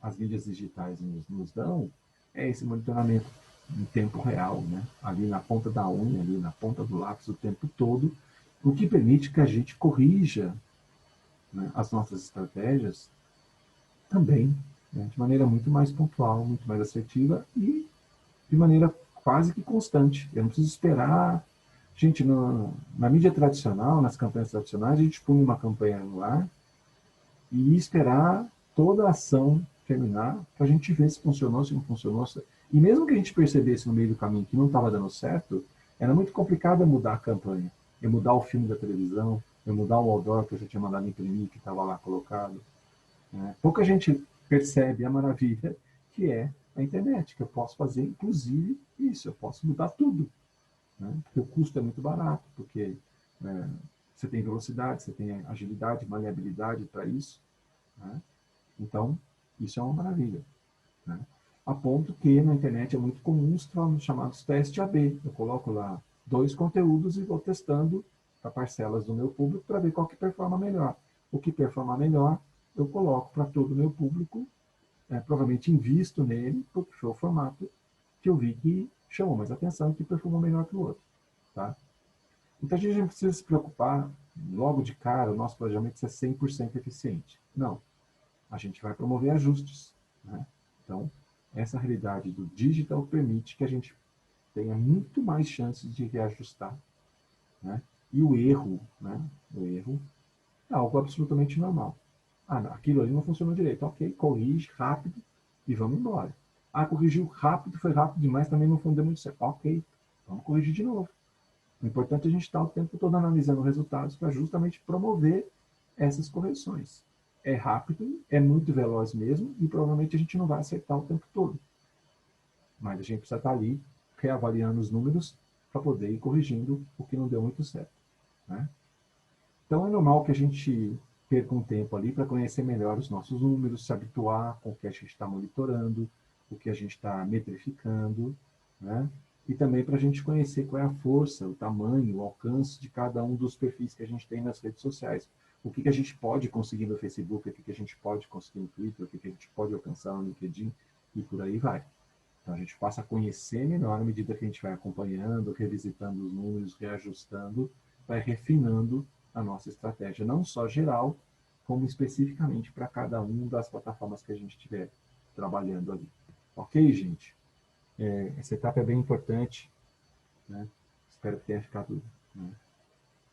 as mídias digitais nos dão é esse monitoramento em tempo real, né? Ali na ponta da unha, ali na ponta do lápis o tempo todo, o que permite que a gente corrija, né, as nossas estratégias também, né, de maneira muito mais pontual, muito mais assertiva e de maneira quase que constante. Eu não preciso esperar. Gente, na mídia tradicional, nas campanhas tradicionais, a gente põe uma campanha no ar e esperar toda a ação terminar para a gente ver se funcionou, se não funcionou. E mesmo que a gente percebesse no meio do caminho que não estava dando certo, era muito complicado mudar a campanha. Eu mudar o filme da televisão, eu mudar o outdoor que eu já tinha mandado imprimir, que estava lá colocado. Né? Pouca gente percebe a maravilha que é a internet, que eu posso fazer, inclusive, isso, eu posso mudar tudo. Né? Porque o custo é muito barato, porque você tem velocidade, você tem agilidade, maleabilidade para isso. Né? Então, isso é uma maravilha. Né? A ponto que na internet é muito comum os chamados testes AB. Eu coloco lá 2 conteúdos e vou testando para parcelas do meu público para ver qual que performa melhor. O que performa melhor, eu coloco para todo o meu público, provavelmente invisto nele, porque foi o formato que eu vi que chamou mais atenção e que performou melhor que o outro. Tá? Então a gente não precisa se preocupar, logo de cara, o nosso planejamento é 100% eficiente. Não. A gente vai promover ajustes. Né? Então, essa realidade do digital permite que a gente tenha muito mais chances de reajustar. Né? E o erro é algo absolutamente normal. Ah, aquilo ali não funcionou direito. Ok, corrige rápido e vamos embora. Ah, corrigiu rápido, foi rápido demais, também não deu muito certo. Ok, vamos corrigir de novo. O importante é a gente estar o tempo todo analisando resultados para justamente promover essas correções. É rápido, é muito veloz mesmo, e provavelmente a gente não vai acertar o tempo todo. Mas a gente precisa estar ali reavaliando os números para poder ir corrigindo o que não deu muito certo. Né? Então é normal que a gente perca um tempo ali para conhecer melhor os nossos números, se habituar com o que a gente está monitorando, o que a gente está metrificando, né? E também para a gente conhecer qual é a força, o tamanho, o alcance de cada um dos perfis que a gente tem nas redes sociais. O que a gente pode conseguir no Facebook, o que a gente pode conseguir no Twitter, o que a gente pode alcançar no LinkedIn, e por aí vai. Então a gente passa a conhecer melhor à medida que a gente vai acompanhando, revisitando os números, reajustando, vai refinando a nossa estratégia, não só geral, como especificamente para cada uma das plataformas que a gente estiver trabalhando ali. Ok, gente? Essa etapa é bem importante, né? Espero que tenha ficado, né,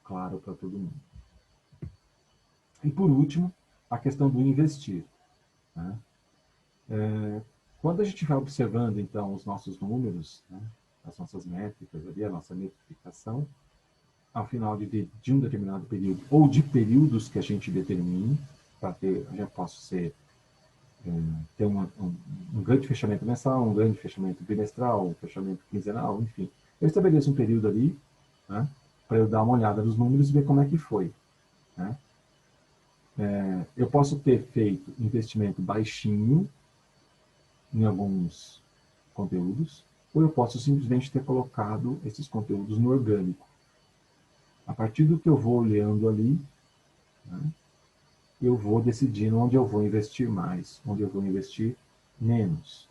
claro para todo mundo. E por último, a questão do investir. Né? Quando a gente vai observando, então, os nossos números, né, as nossas métricas ali, a nossa metrificação, ao final de um determinado período, ou de períodos que a gente determine, para ter, já posso ter um grande fechamento mensal, um grande fechamento bimestral, um fechamento quinzenal, enfim. Eu estabeleço um período ali, né, para eu dar uma olhada nos números e ver como é que foi. Né? Eu posso ter feito investimento baixinho em alguns conteúdos, ou eu posso simplesmente ter colocado esses conteúdos no orgânico. A partir do que eu vou olhando ali, né, eu vou decidindo onde eu vou investir mais, onde eu vou investir menos.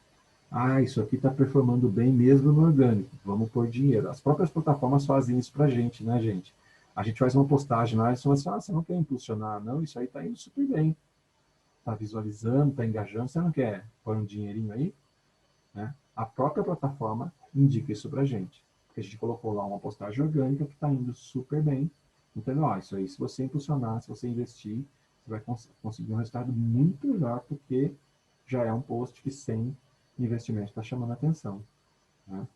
Ah, isso aqui está performando bem mesmo no orgânico, vamos pôr dinheiro. As próprias plataformas fazem isso para a gente, né, gente? A gente faz uma postagem lá e você fala assim, você não quer impulsionar? Não, isso aí está indo super bem. Está visualizando, está engajando, você não quer pôr um dinheirinho aí? Né? A própria plataforma indica isso para a gente. Porque a gente colocou lá uma postagem orgânica que está indo super bem. Então, ó, isso aí, se você impulsionar, se você investir, você vai conseguir um resultado muito melhor, porque já é um post que sem investimento está chamando a atenção. Né?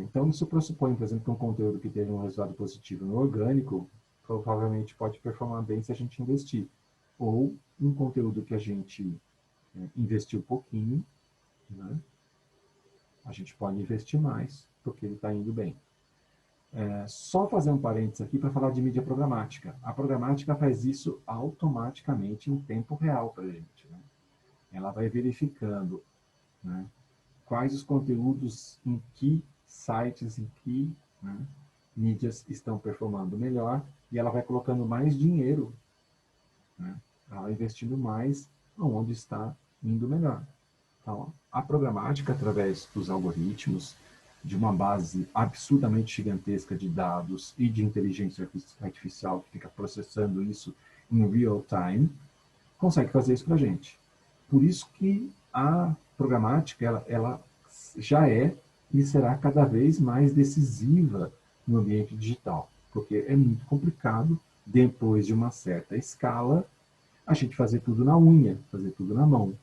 Então, isso pressupõe, por exemplo, que um conteúdo que teve um resultado positivo no orgânico, provavelmente pode performar bem se a gente investir. Ou um conteúdo que a gente investiu pouquinho, né? A gente pode investir mais, porque ele está indo bem. Só fazer um parênteses aqui para falar de mídia programática. A programática faz isso automaticamente em tempo real para a gente. Né? Ela vai verificando, né, quais os conteúdos em que sites, em que, né, mídias estão performando melhor, e ela vai colocando mais dinheiro, né? Ela vai investindo mais onde está indo melhor. Então, a programática, através dos algoritmos, de uma base absurdamente gigantesca de dados e de inteligência artificial que fica processando isso em real time, consegue fazer isso para a gente. Por isso que a programática ela já é e será cada vez mais decisiva no ambiente digital, porque é muito complicado, depois de uma certa escala, a gente fazer tudo na unha, fazer tudo na mão.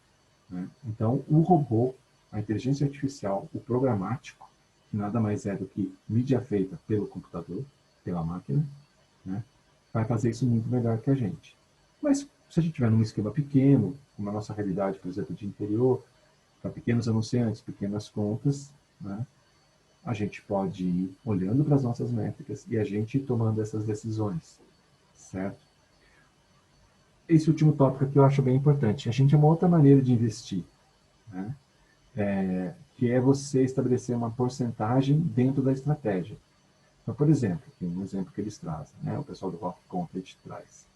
Né? Então, o robô, a inteligência artificial, o programático, que nada mais é do que mídia feita pelo computador, pela máquina, né, vai fazer isso muito melhor que a gente. Mas se a gente tiver num esquema pequeno, como a nossa realidade, por exemplo, de interior, para pequenos anunciantes, pequenas contas, né, a gente pode ir olhando para as nossas métricas e a gente ir tomando essas decisões, certo? Esse último tópico aqui eu acho bem importante. A gente é uma outra maneira de investir, né? Que é você estabelecer uma porcentagem dentro da estratégia. Então, por exemplo, tem um exemplo que eles trazem, né? O pessoal do Rock Content traz.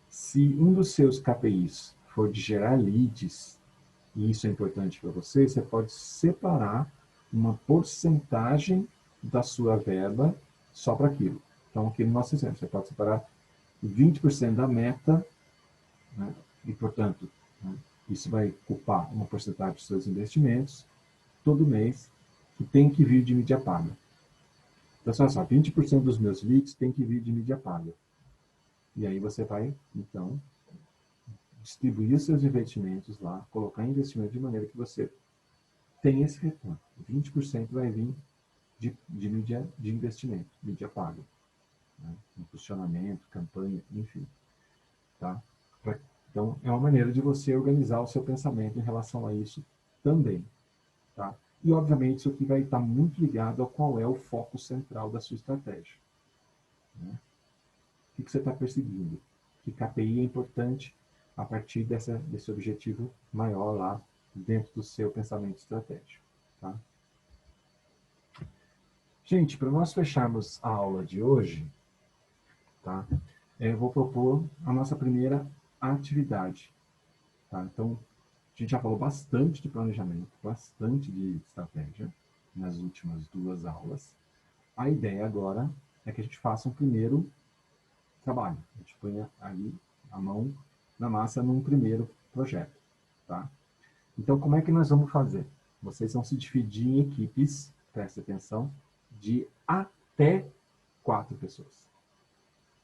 Se um dos seus KPIs for de gerar leads, e isso é importante para você, você pode separar uma porcentagem da sua verba só para aquilo. Então, aqui no nosso exemplo, você pode separar 20% da meta, né? E, portanto, né, isso vai ocupar uma porcentagem dos seus investimentos todo mês que tem que vir de mídia paga. Então, só 20% dos meus leads tem que vir de mídia paga. E aí você vai, então, distribuir os seus investimentos lá, colocar investimento de maneira que você tenha esse retorno. 20% vai vir de mídia de investimento, mídia paga. Né? Impulsionamento, campanha, enfim. Tá? Então, é uma maneira de você organizar o seu pensamento em relação a isso também. Tá? E, obviamente, isso aqui vai estar muito ligado a qual é o foco central da sua estratégia. Né? O que você está perseguindo? Que KPI é importante a partir desse objetivo maior lá dentro do seu pensamento estratégico. Tá? Gente, para nós fecharmos a aula de hoje, tá? Eu vou propor a nossa primeira atividade. Tá? Então, a gente já falou bastante de planejamento, bastante de estratégia nas últimas 2 aulas. A ideia agora é que a gente faça um primeiro trabalho. A gente ponha aí a mão na massa num primeiro projeto. Tá? Então, como é que nós vamos fazer? Vocês vão se dividir em equipes, preste atenção, de até 4 pessoas.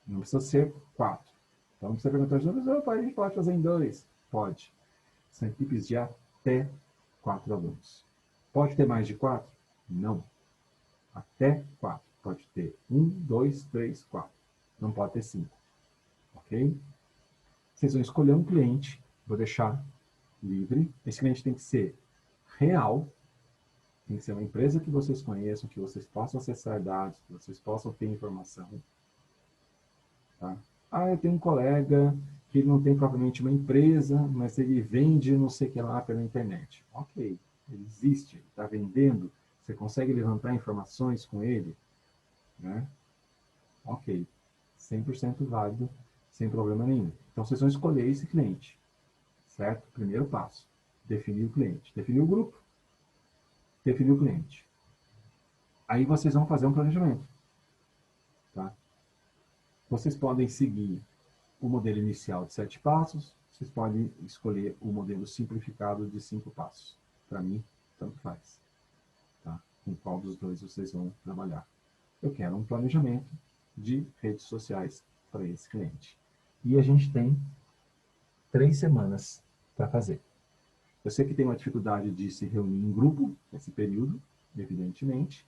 Não precisa ser 4. Então, você perguntou, a gente pode fazer em 2? Pode. São equipes de até 4 alunos. Pode ter mais de 4? Não. Até 4. Pode ter 1, 2, 3, 4. Não pode ter 5. Ok? Vocês vão escolher um cliente. Vou deixar livre. Esse cliente tem que ser real. Tem que ser uma empresa que vocês conheçam, que vocês possam acessar dados, que vocês possam ter informação. Tá? Ah, eu tenho um colega que ele não tem propriamente uma empresa, mas ele vende não sei o que lá pela internet. Ok, ele existe, está vendendo, você consegue levantar informações com ele, né? Ok, 100% válido, sem problema nenhum. Então, vocês vão escolher esse cliente, certo? Primeiro passo, definir o cliente. Definir o grupo, definir o cliente. Aí vocês vão fazer um planejamento, tá? Vocês podem seguir o modelo inicial de 7 passos, vocês podem escolher o modelo simplificado de 5 passos. Para mim, tanto faz. Tá? Com qual dos dois vocês vão trabalhar. Eu quero um planejamento de redes sociais para esse cliente. E a gente tem 3 semanas para fazer. Eu sei que tem uma dificuldade de se reunir em grupo nesse período, evidentemente,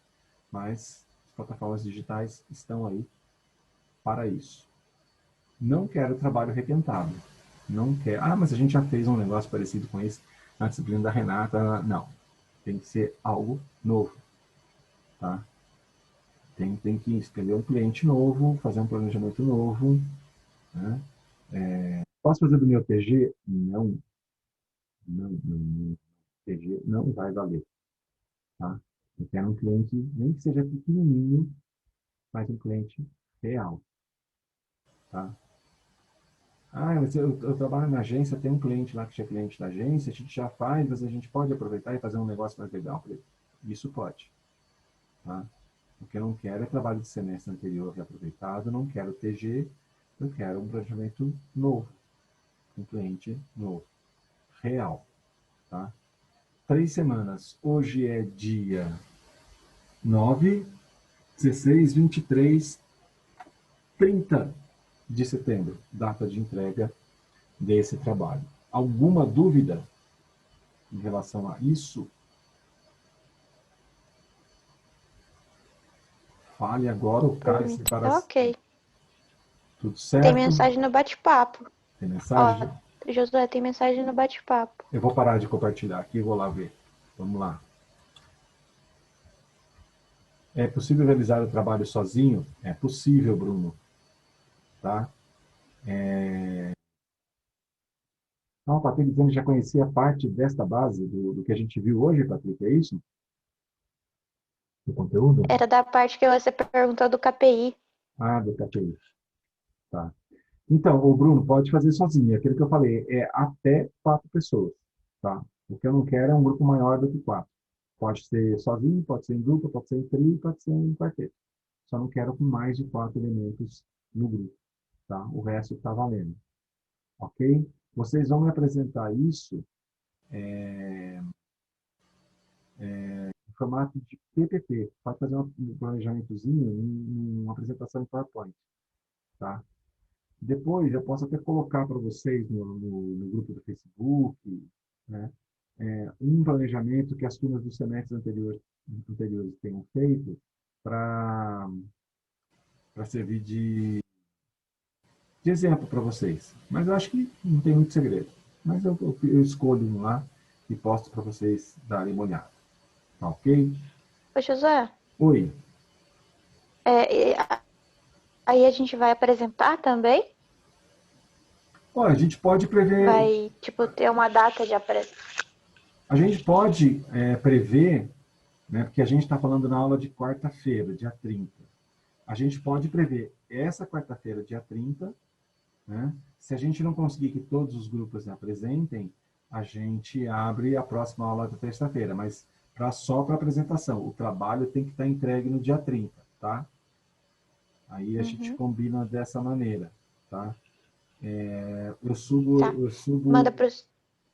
mas as plataformas digitais estão aí para isso. Não quero trabalho requentado. Não quero. Ah, mas a gente já fez um negócio parecido com esse na disciplina da Renata. Não. Tem que ser algo novo. Tá? Tem que escolher um cliente novo, fazer um planejamento novo. Né? Posso fazer do meu TG? Não. Não. TG não vai valer. Tá? Eu quero um cliente, nem que seja pequenininho, mas um cliente real. Tá? Ah, mas eu trabalho na agência, tem um cliente lá que é cliente da agência, a gente já faz, mas a gente pode aproveitar e fazer um negócio mais legal. Isso pode. Tá? O que eu não quero é trabalho de semestre anterior reaproveitado, não quero TG, eu quero um planejamento novo, um cliente novo, real. Tá? 3 semanas. Hoje é dia 9, 16, 23, 30 de setembro, data de entrega desse trabalho. Alguma dúvida em relação a isso? Fale agora ou Por cale-se mim, para... tá ok. Tudo Tem certo? mensagem no bate-papo. Tem Ó, mensagem? Josué, tem mensagem no bate-papo. Eu vou parar de compartilhar aqui e vou lá ver. Vamos lá. É possível realizar o trabalho sozinho? É possível, Bruno. Tá? Não, Patrick dizendo que já conhecia parte desta base do que a gente viu hoje, Patrick, é isso? Do conteúdo? Era da parte que você perguntou do KPI. Ah, do KPI. Tá. Então, o Bruno pode fazer sozinho. Aquilo que eu falei é até 4 pessoas. Tá? O que eu não quero é um grupo maior do que 4. Pode ser sozinho, pode ser em dupla, pode ser em trio, pode ser em quarteto. Só não quero com mais de 4 elementos no grupo, tá? O resto está valendo, ok? Vocês vão me apresentar isso em formato de PPT. Pode fazer um planejamentozinho, uma apresentação em PowerPoint, tá? Depois eu posso até colocar para vocês no grupo do Facebook, né? Um planejamento que as turmas dos semestres anteriores tenham feito para servir de exemplo para vocês. Mas eu acho que não tem muito segredo. Mas eu escolho um lá e posto para vocês darem uma olhada. Tá ok? Ô, Josué, Oi. aí a gente vai apresentar também? Olha, a gente pode prever, Vai, tipo, ter uma data de apresentação. a gente pode prever, né, porque a gente está falando na aula de quarta-feira, dia 30. A gente pode prever essa quarta-feira, dia 30, né? Se a gente não conseguir que todos os grupos se apresentem, a gente abre a próxima aula da terça-feira, mas só para apresentação. O trabalho tem que estar entregue no dia 30, tá? Aí a gente Uhum. combina dessa maneira, tá? Eu Tá. subo, Manda pros.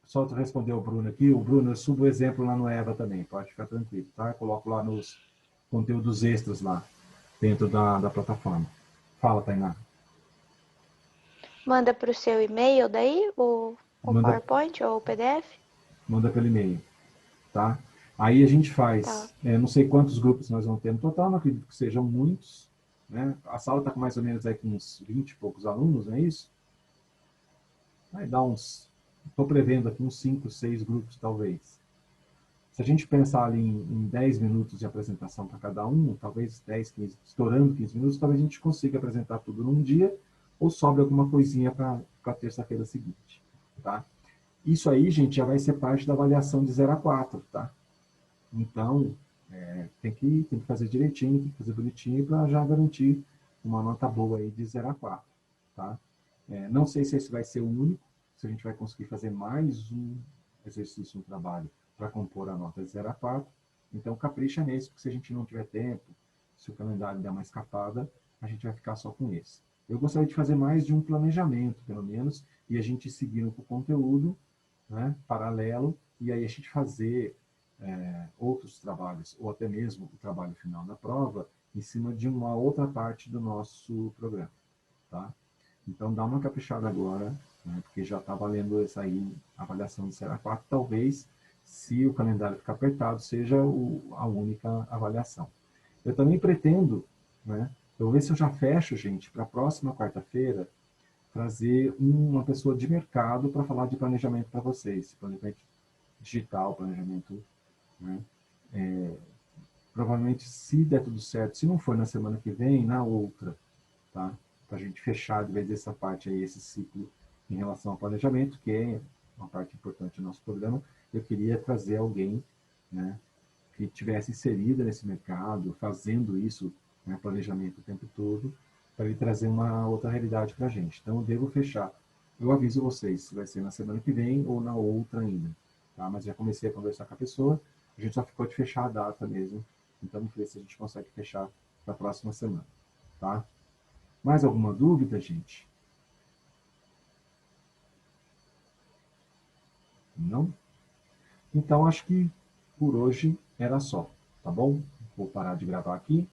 só para responder o Bruno aqui, o Bruno, eu subo o exemplo lá no Eva também, pode ficar tranquilo, tá? Eu coloco lá nos conteúdos extras lá, dentro da plataforma. Fala, Tainá. Manda pro seu e-mail daí, o Manda, PowerPoint ou o PDF? manda pelo e-mail, tá? Aí a gente Tá. faz, não sei quantos grupos nós vamos ter no total, não acredito que sejam muitos, né? A sala está com mais ou menos aí com uns 20 e poucos alunos, não é isso? Vai dar uns, estou prevendo aqui uns 5, 6 grupos talvez. Se a gente pensar ali em 10 minutos de apresentação para cada um, talvez 10, 15, estourando 15 minutos, talvez a gente consiga apresentar tudo num dia, ou sobre alguma coisinha para a terça-feira seguinte, tá? Isso aí, gente, já vai ser parte da avaliação de 0 a 4, tá? Então, tem que fazer direitinho, tem que fazer bonitinho para já garantir uma nota boa aí de 0 a 4, tá? Não sei se esse vai ser o único, se a gente vai conseguir fazer mais um exercício, um trabalho para compor a nota de 0 a 4. Então, capricha nesse, porque se a gente não tiver tempo, se o calendário der uma escapada, a gente vai ficar só com esse. Eu gostaria de fazer mais de um planejamento, pelo menos, e a gente seguindo com o conteúdo, né, paralelo, e aí a gente fazer outros trabalhos, ou até mesmo o trabalho final da prova, em cima de uma outra parte do nosso programa, tá? Então, dá uma caprichada agora, né, porque já está valendo essa aí, avaliação de 0 a 4, talvez, se o calendário ficar apertado, seja a única avaliação. Eu também pretendo, né, eu vou ver se eu já fecho, gente, para a próxima quarta-feira, trazer uma pessoa de mercado para falar de planejamento para vocês, planejamento digital, planejamento, né? Provavelmente, se der tudo certo, se não for na semana que vem, na outra, tá? Para a gente fechar de vez essa parte aí, esse ciclo em relação ao planejamento, que é uma parte importante do nosso programa, eu queria trazer alguém, né, que tivesse inserida nesse mercado, fazendo isso, né, planejamento o tempo todo, para ele trazer uma outra realidade para a gente. Então, eu devo fechar. Eu aviso vocês se vai ser na semana que vem ou na outra ainda, tá? Mas já comecei a conversar com a pessoa, a gente só ficou de fechar a data mesmo, então vamos ver se a gente consegue fechar para a próxima semana, tá? Mais alguma dúvida, gente? Não? Então, acho que por hoje era só, tá bom? Vou parar de gravar aqui.